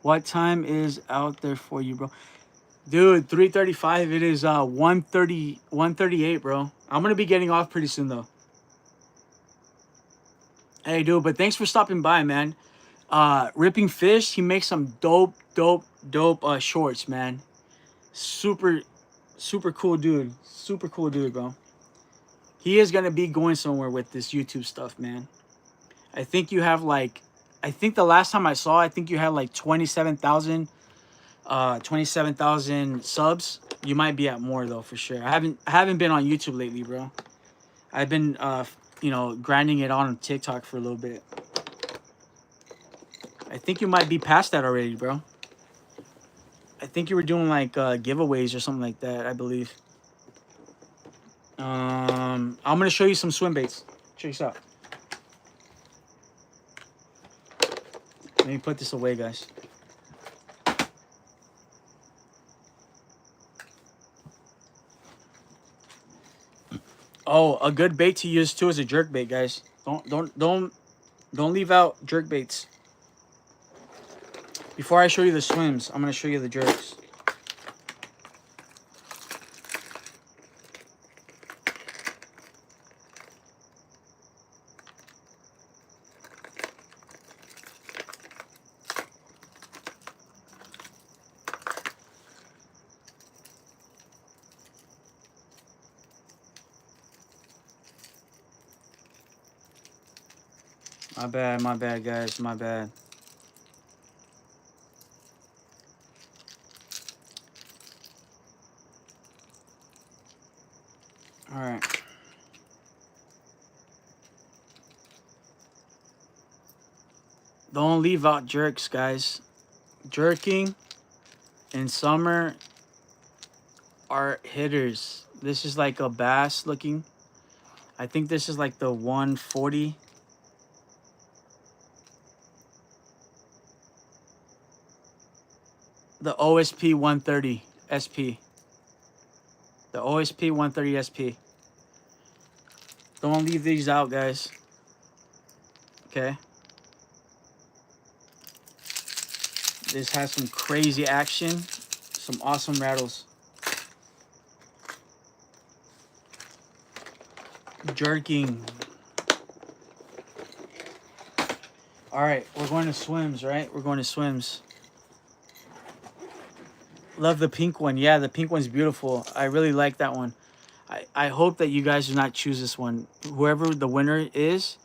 What time is out there for you, bro? Dude, 3:35. It is 1:38, bro. I'm gonna be getting off pretty soon though. Hey, dude, but thanks for stopping by, man. Ripping Fish, he makes some dope shorts, man. Super cool dude. Super cool dude, bro. He is gonna be going somewhere with this YouTube stuff, man. I think you have like, I think the last time I saw, I think you had like 27,000 subs. You might be at more though, for sure. I haven't been on YouTube lately, bro. I've been you know, grinding it on TikTok for a little bit. I think you might be past that already, bro. I think you were doing like giveaways or something like that, I believe. I'm gonna show you some swim baits. Check this out. Let me put this away, guys. Oh, a good bait to use too is a jerk bait, guys. Don't leave out jerk baits. Before I show you the swims, I'm gonna show you the jerks. My bad, guys. My bad. All right. Don't leave out jerks, guys. Jerking in summer are hitters. This is like a bass looking. I think this is like the 140. The OSP 130 SP. The OSP 130 SP. Don't leave these out, guys. Okay. This has some crazy action. Some awesome rattles. Jerking. All right, we're going to swims, right? We're going to swims. Love the pink one. Yeah, the pink one's beautiful. I really like that one. I hope that you guys do not choose this one. Whoever the winner is,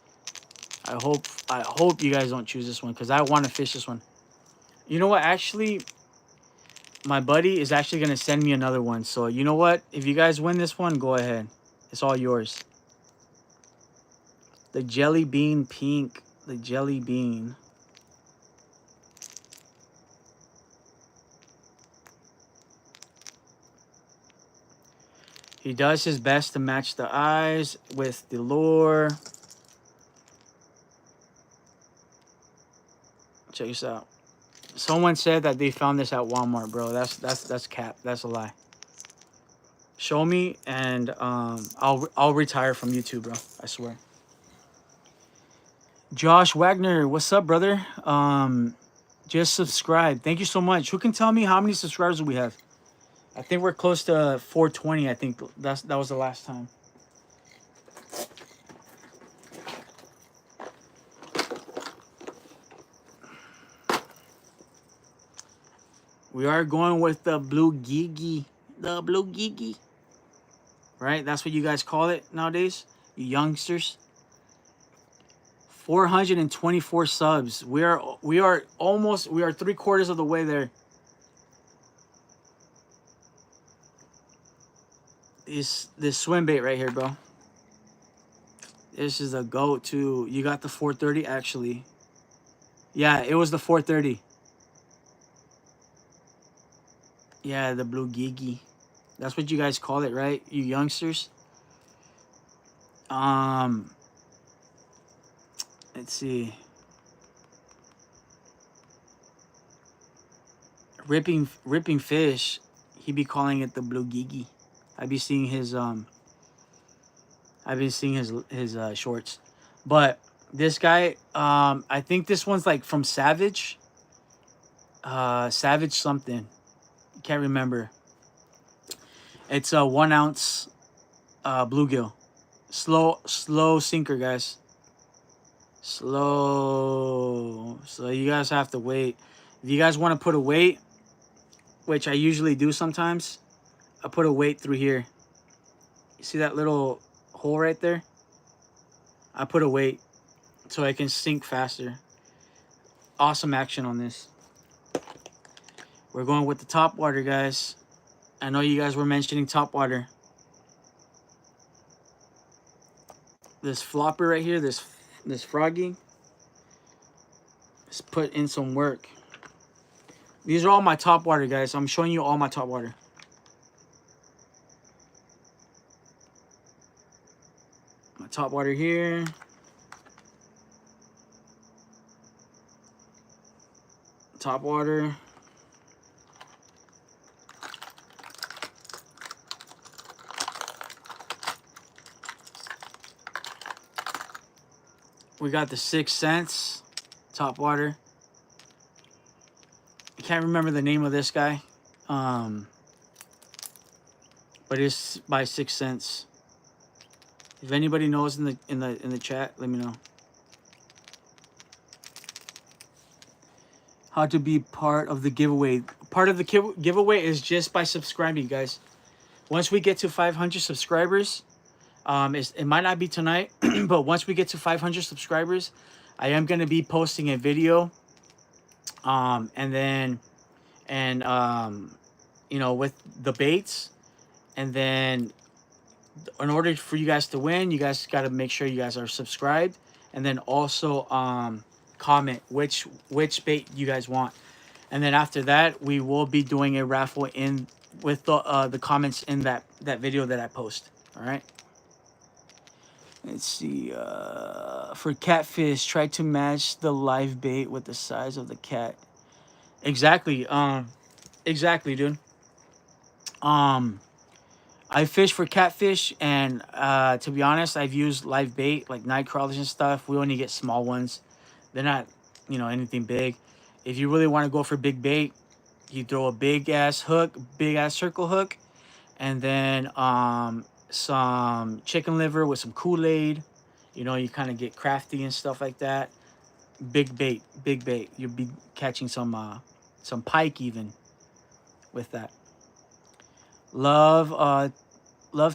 I hope you guys don't choose this one because I want to fish this one. You know what? Actually, my buddy is actually going to send me another one. So, you know what? If you guys win this one, go ahead. It's all yours. The jelly bean pink. The jelly bean. He does his best to match the eyes with the lure. Check this out. Someone said that they found this at Walmart, bro. That's cap. That's a lie. Show me, and I'll retire from YouTube, bro. I swear. Josh Wagner, what's up, brother? Just subscribe. Thank you so much. Who can tell me how many subscribers we have? I think we're close to 420. I think that was the last time. We are going with the blue gigi. The blue gigi. Right? That's what you guys call it nowadays, you youngsters. 424 subs. We are 3/4 of the way there. This Swimbait right here, bro. This is a go-to. You got the 430 actually. Yeah, it was the 430. Yeah, the blue gigi. That's what you guys call it, right? You youngsters. Let's see. Ripping fish. He be calling it the blue gigi. I've been seeing his shorts. But this guy, I think this one's like from Savage. Savage something. Can't remember. It's a 1 ounce bluegill. Slow sinker, guys. Slow. So you guys have to wait. If you guys want to put a weight, which I usually do sometimes, I put a weight through here. You see that little hole right there? I put a weight so I can sink faster. Awesome action on this. We're going with the top water, guys. I know you guys were mentioning top water. This flopper right here, this froggy, let's put in some work. These are all my top water, guys. I'm showing you all my top water. My top water here. Top water. We got the 6 cents top water. I can't remember the name of this guy, but it's by 6 cents. If anybody knows in the chat, let me know. How to be part of the giveaway. Part of the giveaway is just by subscribing, guys. Once we get to 500 subscribers, it might not be tonight, but once we get to 500 subscribers, I am going to be posting a video, you know, with the baits, and then in order for you guys to win, you guys got to make sure you guys are subscribed, and then also comment which bait you guys want. And then after that, we will be doing a raffle in with the comments in that video that I post. All right. Let's see. For catfish, try to match the live bait with the size of the cat. Exactly. Exactly, dude. Um, I fish for catfish, and to be honest, I've used live bait like night crawlers and stuff. We only get small ones. They're not, you know, anything big. If you really want to go for big bait, you throw a big ass hook, big ass circle hook, and then some chicken liver with some Kool-Aid. You know, you kind of get crafty and stuff like that. Big bait, big bait. You'll be catching some pike even with that. Love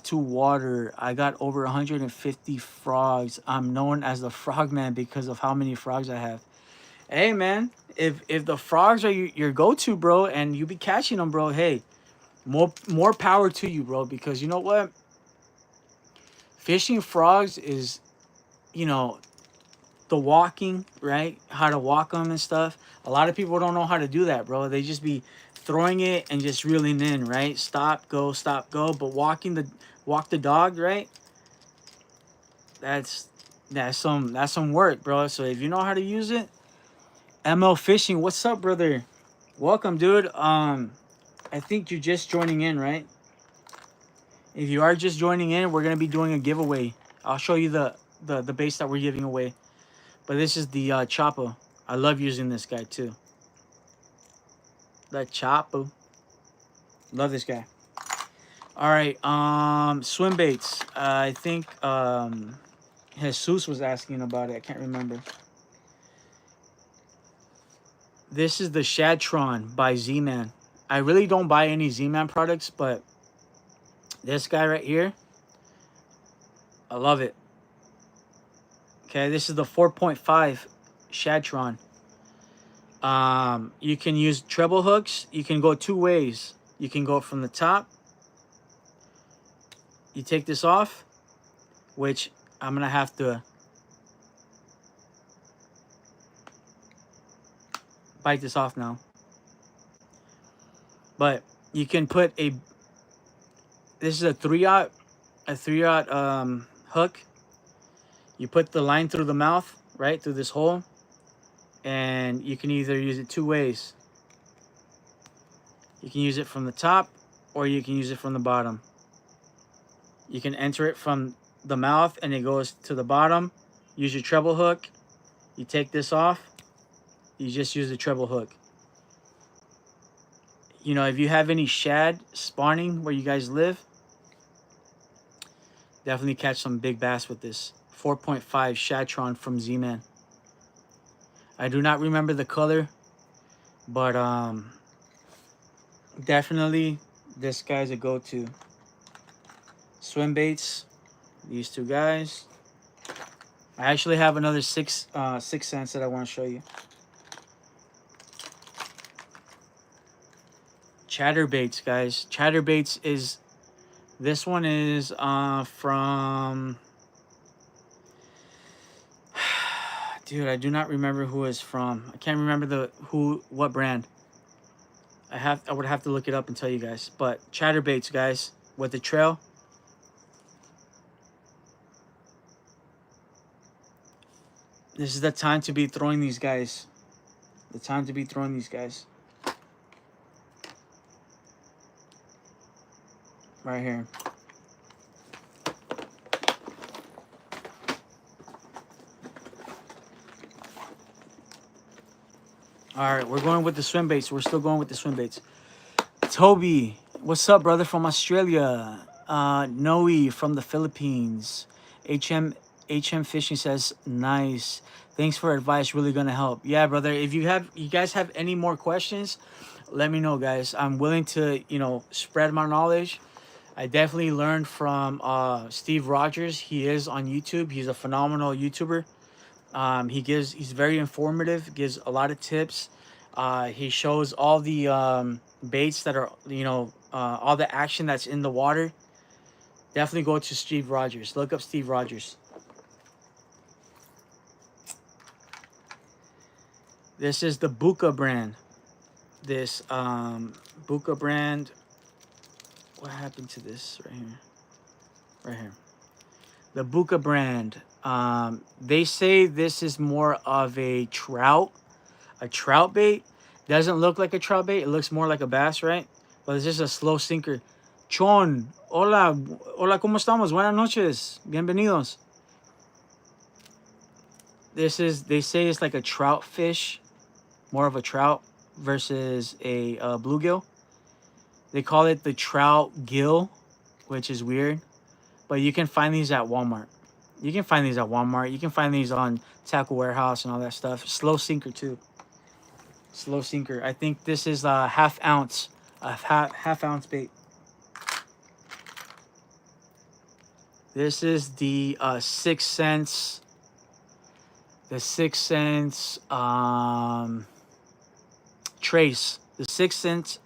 to water. I got over 150 frogs. I'm known as the frog man because of how many frogs I have. Hey man, if the frogs are your go-to, bro, and you be catching them, bro, hey, more power to you, bro, because you know what? Fishing frogs is, you know, the walking, right? How to walk them and stuff. A lot of people don't know how to do that, bro. They just be throwing it and just reeling in, right? Stop, go, but walk the dog, right? That's some work, bro. So if you know how to use it, ML Fishing, what's up, brother? Welcome, dude. I think you're just joining in, right? If you are just joining in, we're gonna be doing a giveaway. I'll show you the base that we're giving away. But this is the Chapo. I love using this guy too. The Chapo. Love this guy. All right, swim baits. I think Jesus was asking about it. I can't remember. This is the Shadtron by Z-Man. I really don't buy any Z-Man products, but this guy right here, I love it. Okay, this is the 4.5 Shadtron. You can use treble hooks. You can go two ways. You can go from the top. You take this off, which I'm gonna have to bite this off now. But you can put this is a 3/0 hook. You put the line through the mouth, right, through this hole, and you can either use it two ways. You can use it from the top, or you can use it from the bottom. You can enter it from the mouth, and it goes to the bottom. Use your treble hook. You take this off. You just use the treble hook. You know, if you have any shad spawning where you guys live, definitely catch some big bass with this 4.5 Shadtron from Z-Man. I do not remember the color, but definitely this guy's a go-to. Swim baits, these two guys. I actually have another six cents that I want to show you. Chatterbaits, guys. Chatterbaits is, this one is from, dude, I do not remember who it's from. I can't remember what brand. I would have to look it up and tell you guys. But chatterbaits, guys, with the trail. This is the time to be throwing these guys. The time to be throwing these guys. Right here. All right, we're going with the swim baits. We're still going with the swim baits. Toby, what's up, brother, from Australia? Noe from the Philippines. HM Fishing says, nice. Thanks for advice. Really gonna help. Yeah, brother. If you guys have any more questions, let me know, guys. I'm willing to, you know, spread my knowledge. I definitely learned from Steve Rogers. He is on YouTube. He's a phenomenal YouTuber. He's very informative, gives a lot of tips. He shows all the baits that are, all the action that's in the water. Definitely go to Steve Rogers. Look up Steve Rogers. This is the Buka brand. This Buka brand. What happened to this right here? Right here. The Buka brand. They say this is more of a trout bait. Doesn't look like a trout bait. It looks more like a bass, right? But it's just a slow sinker. Chon, hola, hola, ¿cómo estamos? Buenas noches, bienvenidos. They say it's like a trout fish, more of a trout versus a bluegill. They call it the trout gill, which is weird. But you can find these at Walmart. You can find these at Walmart. You can find these on Tackle Warehouse and all that stuff. Slow sinker too. Slow sinker. I think this is a half ounce bait. This is the 6 cents. The 6 cents trace. The 6 cents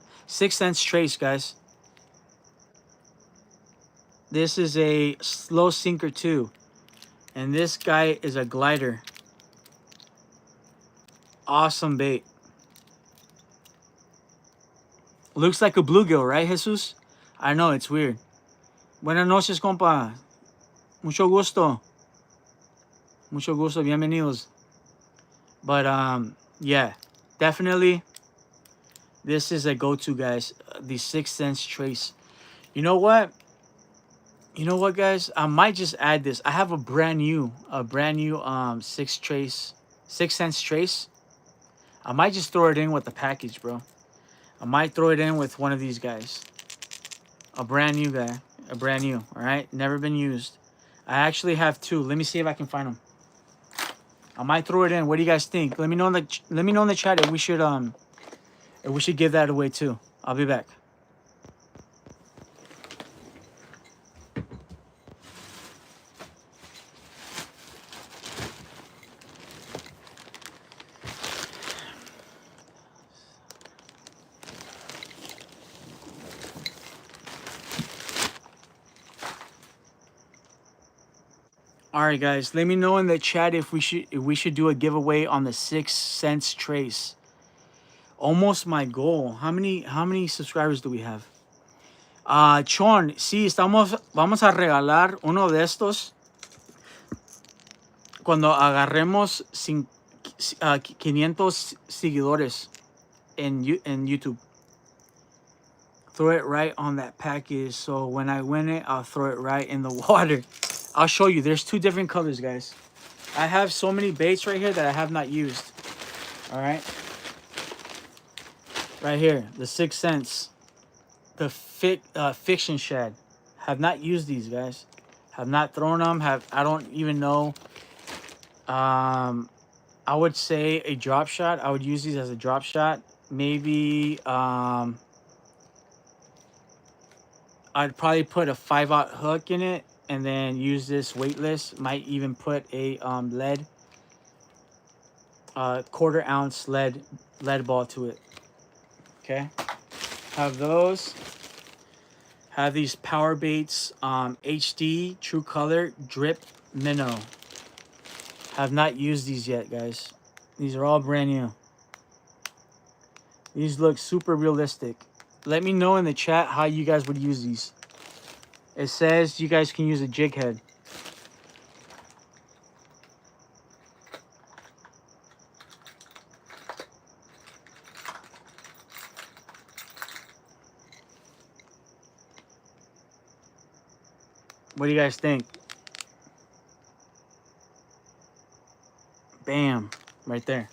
trace, guys. This is a slow sinker too. And this guy is a glider. Awesome bait. Looks like a bluegill, right, Jesus? I know, it's weird. Buenas noches, compa. Mucho gusto. Mucho gusto. Bienvenidos. But, yeah. Definitely, this is a go-to, guys. The 6 cents trace. You know what? You know what, guys? I might just add this. I have a brand new 6 cents trace. I might just throw it in with the package, bro. I might throw it in with one of these guys. A brand new guy. A brand new, all right? Never been used. I actually have 2. Let me see if I can find them. I might throw it in. What do you guys think? Let me know in the chat if we should give that away too. I'll be back. All right, guys. Let me know in the chat if we should do a giveaway on the 6 cents trace. Almost my goal. How many subscribers do we have? Chon, sí, vamos a regalar uno de estos cuando agarremos 500 seguidores in YouTube. Throw it right on that package. So when I win it, I'll throw it right in the water. I'll show you. There's 2 different colors, guys. I have so many baits right here that I have not used. All right. Right here, the 6 cents. The fiction shad. Have not used these, guys. Have not thrown them. I don't even know. I would say a drop shot. I would use these as a drop shot. Maybe I'd probably put a 5/0 hook in it and then use this weightless. Might even put a lead, 1/4 ounce lead ball to it. Okay, have those. Have these power baits, HD True Color Drip Minnow. Have not used these yet, guys. These are all brand new. These look super realistic. Let me know in the chat how you guys would use these. It says you guys can use a jig head. What do you guys think? Bam, right there.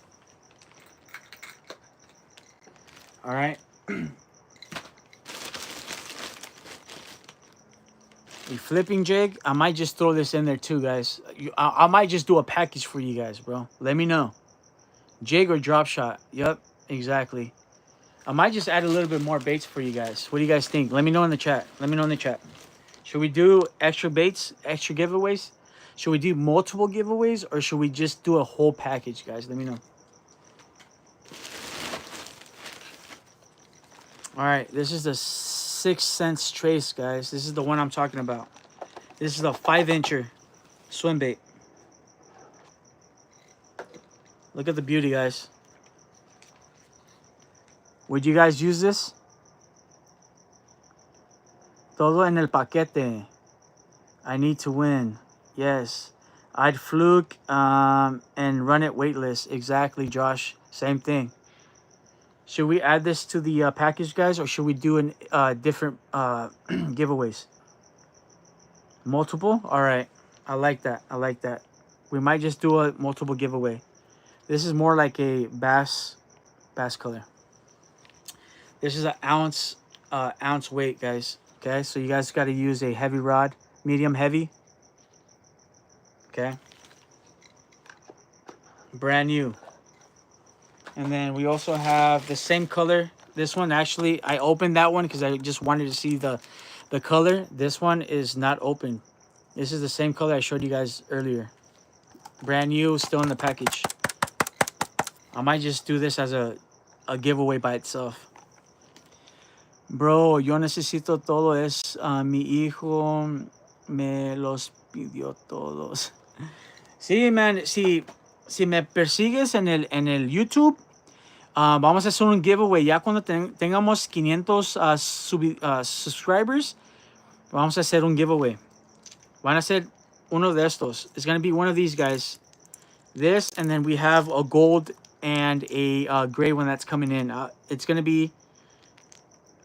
All right. A flipping jig. I might just throw this in there too, guys. I might just do a package for you guys, bro. Let me know. Jig or drop shot. Yep, exactly. I might just add a little bit more baits for you guys. What do you guys think? Let me know in the chat. Let me know in the chat. Should we do extra baits, extra giveaways? Should we do multiple giveaways or should we just do a whole package, guys? Let me know. All right, this is the 6 cents trace, guys. This is the one I'm talking about. This is a 5-incher swim bait. Look at the beauty, guys. Would you guys use this? Todo en el paquete. I need to win. Yes. I'd fluke and run it weightless. Exactly, Josh. Same thing. Should we add this to the package, guys, or should we do an different giveaways? Multiple? All right. I like that. I like that. We might just do a multiple giveaway. This is more like a bass color. This is an ounce weight, guys. Okay, so you guys got to use a heavy rod, medium heavy. Okay. Brand new. And then we also have the same color. This one, actually, I opened that one because I just wanted to see the color. This one is not open. This is the same color I showed you guys earlier. Brand new, still in the package. I might just do this as a giveaway by itself. Bro, yo necesito todo. Es mi hijo me los pidió todos. Sí, man. Si me persigues en el YouTube, vamos a hacer un giveaway. Ya cuando tengamos 500 subscribers, vamos a hacer un giveaway. Van a ser uno de estos. It's going to be one of these guys. This, and then we have a gold and a gray one that's coming in. It's going to be...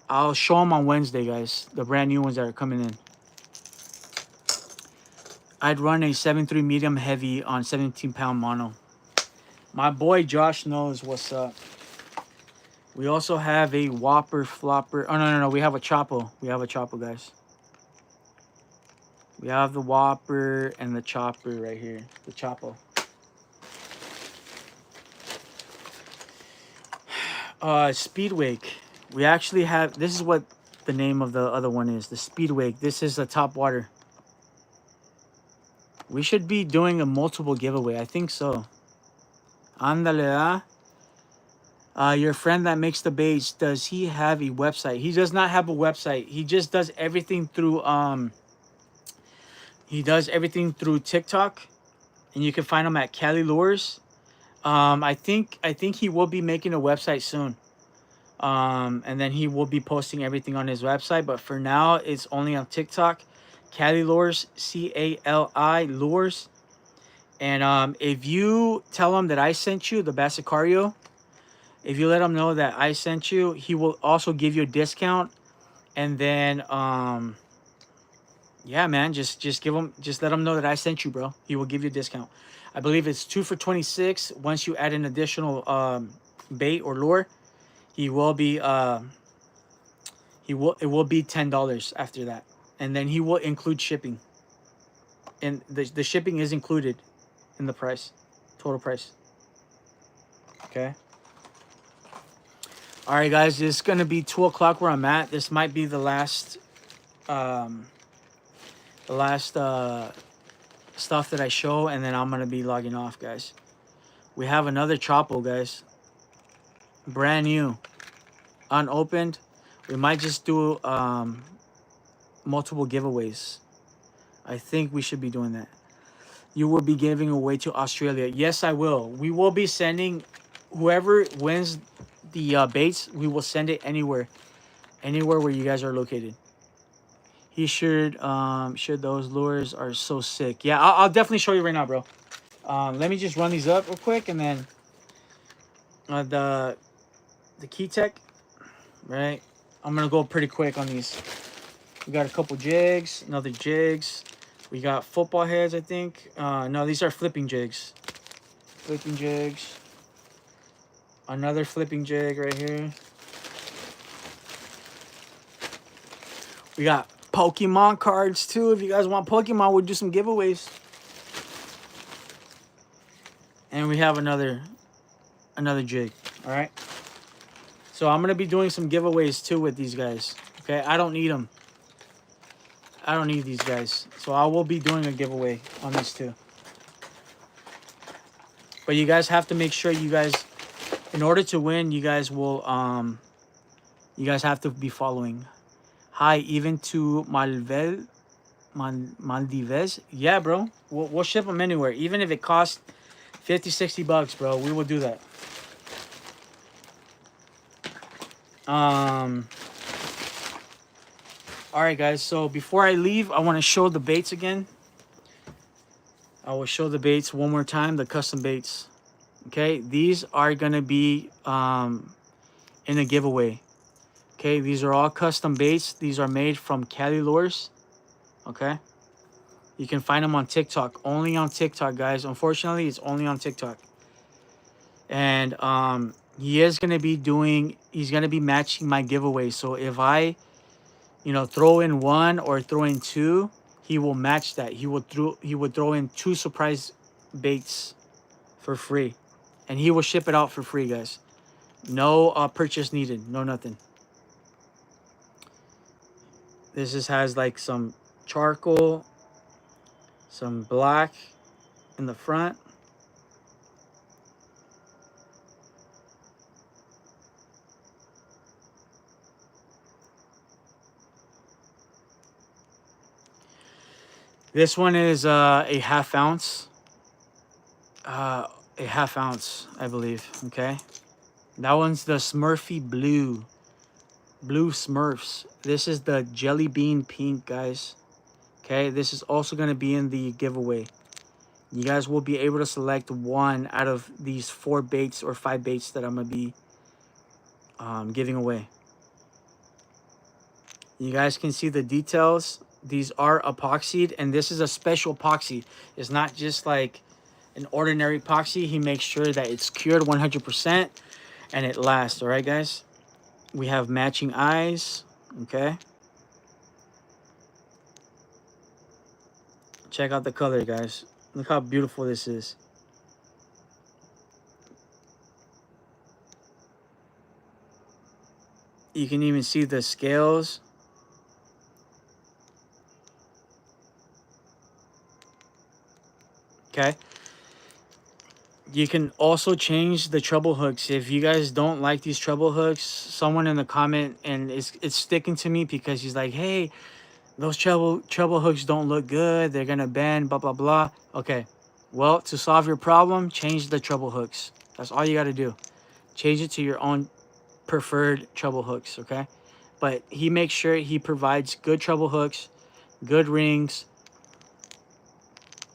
I'll show them on Wednesday, guys. The brand new ones that are coming in. I'd run a 7.3 medium heavy on 17-pound mono. My boy Josh knows what's up. We also have a Whopper flopper. Oh, no. We have a Chopo. We have a Chopo, guys. We have the Whopper and the Chopper right here. The Chopo. Speedwake. We actually have, this is what the name of the other one is, the Speedwake. This is the top water. We should be doing a multiple giveaway. I think so. Andale, your friend that makes the baits, does he have a website? He does not have a website. He just does everything through TikTok, and you can find him at Cali Lures. I think he will be making a website soon. And then he will be posting everything on his website, but for now it's only on TikTok. Cali Lures, C-A-L-I Lures. And if you tell him that I sent you the Bassicario, if you let him know that I sent you, he will also give you a discount. And then yeah, man, just let him know that I sent you, bro. He will give you a discount. I believe it's 2 for $26. Once you add an additional bait or lure, it will be $10 after that, and then he will include shipping, and the shipping is included in the price, total price. Okay. All right, guys, it's gonna be 2 o'clock where I'm at. This might be the last stuff that I show, and then I'm gonna be logging off, guys. We have another Chopo, guys. Brand new, unopened. We might just do multiple giveaways. I think we should be doing that. You will be giving away to Australia. Yes, I will. We will be sending whoever wins the baits. We will send it anywhere where you guys are located. He should those lures are so sick. Yeah, I'll definitely show you right now, bro. Let me just run these up real quick, and then the Key Tech, right? I'm gonna go pretty quick on these. We got a couple jigs, another jigs. We got football heads, I think. No, these are flipping jigs. Flipping jigs. Another flipping jig right here. We got Pokemon cards too. If you guys want Pokemon, we'll do some giveaways. And we have another jig. All right. So I'm gonna be doing some giveaways too with these guys. Okay, I don't need them. I don't need these guys. So I will be doing a giveaway on these two. But you guys have to make sure you guys, in order to win, you guys will you guys have to be following. Hi, even to Maldives. Yeah, bro. We'll ship them anywhere. Even if it costs 50, 60 bucks, bro. We will do that. All right, guys. So before I leave, I want to show the baits again. I will show the baits one more time, the custom baits. Okay, these are going to be in a giveaway. Okay, these are all custom baits. These are made from Cali Lures. Okay, you can find them on TikTok. Only on TikTok, guys. Unfortunately, it's only on TikTok. And he's gonna be matching my giveaway. So if I, throw in one or throw in two, he will match that. He would throw in two surprise baits for free, and he will ship it out for free, guys. No purchase needed. No nothing. This just has like some charcoal, some black in the front. This one is a half ounce. A half ounce, I believe. Okay. That one's the Smurfy Blue. Blue Smurfs. This is the Jelly Bean Pink, guys. Okay. This is also going to be in the giveaway. You guys will be able to select one out of these 4 baits or 5 baits that I'm going to be giving away. You guys can see the details. These are epoxied, and this is a special epoxy. It's not just like an ordinary epoxy. He makes sure that it's cured 100% and it lasts. All right, guys. We have matching eyes. Okay. Check out the color, guys. Look how beautiful this is. You can even see the scales. Okay. You can also change the treble hooks. If you guys don't like these treble hooks, someone in the comment, and it's sticking to me because he's like, hey, those treble hooks don't look good. They're going to bend, blah, blah, blah. Okay. Well, to solve your problem, change the treble hooks. That's all you got to do. Change it to your own preferred treble hooks, okay? But he makes sure he provides good treble hooks, good rings,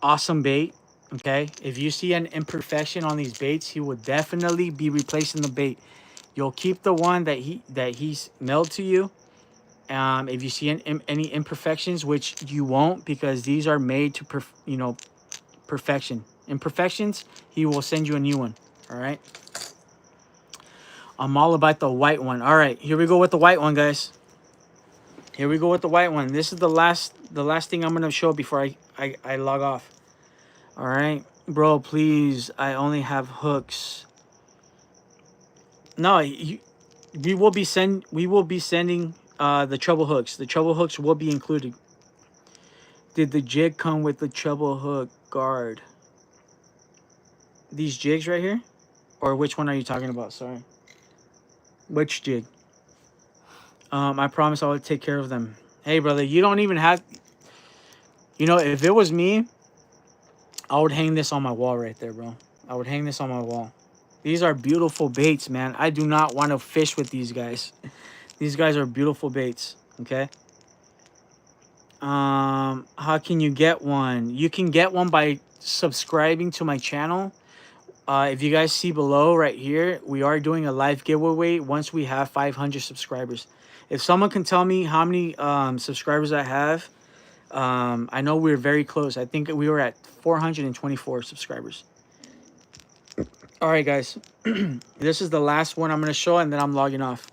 awesome bait, okay? If you see an imperfection on these baits, he will definitely be replacing the bait. You'll keep the one that he's mailed to you. If you see any imperfections, which you won't, because these are made to perfection. Imperfections, he will send you a new one. All right. I'm all about the white one. All right, here we go with the white one, guys. Here we go with the white one. This is the last thing I'm gonna show before I log off. All right, bro, please. I only have hooks. No, we will be sending the treble hooks. The treble hooks will be included. Did the jig come with the treble hook guard? These jigs right here, or which one are you talking about? Sorry. Which jig? I promise I will take care of them. Hey, brother, you don't even have... if it was me, I would hang this on my wall right there, bro. I would hang this on my wall. These are beautiful baits, man. I do not want to fish with these guys. These guys are beautiful baits, okay? How can you get one? You can get one by subscribing to my channel. If you guys see below right here, we are doing a live giveaway once we have 500 subscribers. If someone can tell me how many subscribers I have, I know we're very close. I think we were at 424 subscribers. All right, guys. This is the last one I'm going to show, and then I'm logging off.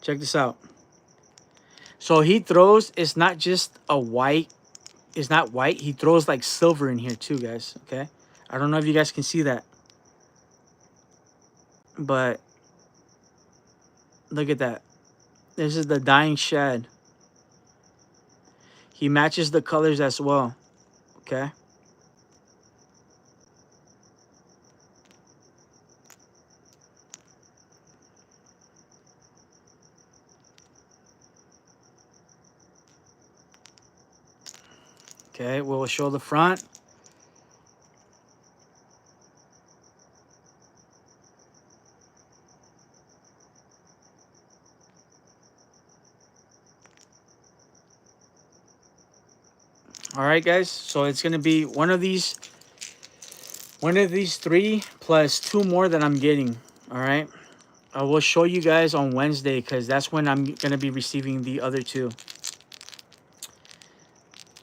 Check this out. So he throws, it's not just a white. It's not white. He throws like silver in here too, guys. Okay. I don't know if you guys can see that, but look at that. This is the dying shad. He matches the colors as well. Okay. Okay, we'll show the front. All right, guys. So it's gonna be one of these three plus two more that I'm getting. All right. I will show you guys on Wednesday because that's when I'm gonna be receiving the other two.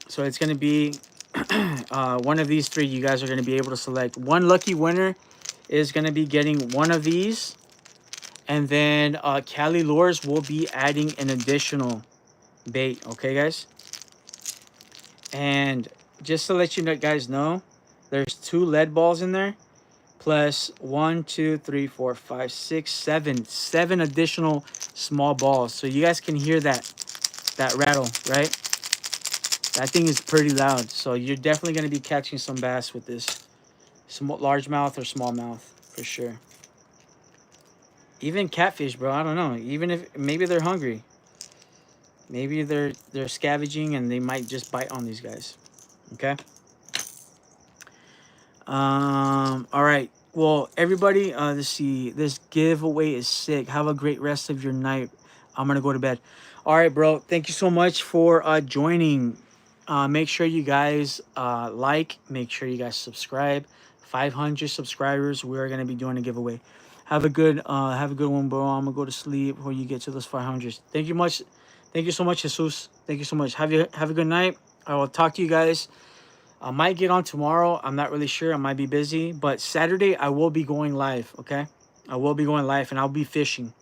So it's gonna be one of these three. You guys are gonna be able to select. One lucky winner is gonna be getting one of these, and then Cali Lures will be adding an additional bait. Okay, guys. And just to let you guys know, there's 2 lead balls in there, plus 1, 2, 3, 4, 5, 6, 7, 7 additional small balls. So you guys can hear that rattle, right? That thing is pretty loud. So you're definitely going to be catching some bass with this, largemouth or smallmouth for sure. Even catfish, bro. I don't know. Even if maybe they're hungry, maybe they're scavenging and they might just bite on these guys. Okay. All right. Well, everybody, let's see. This giveaway is sick. Have a great rest of your night. I'm gonna go to bed. All right, bro. Thank you so much for joining. Make sure you guys like. Make sure you guys subscribe. 500 subscribers. We are gonna be doing a giveaway. Have a good one, bro. I'm gonna go to sleep before you get to those 500. Thank you much. Thank you so much, Jesus. Thank you so much. Have a good night. I will talk to you guys. I might get on tomorrow. I'm not really sure. I might be busy. But Saturday, I will be going live, okay? I will be going live, and I'll be fishing.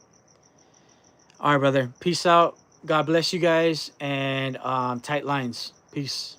All right, brother. Peace out. God bless you guys, and tight lines. Peace.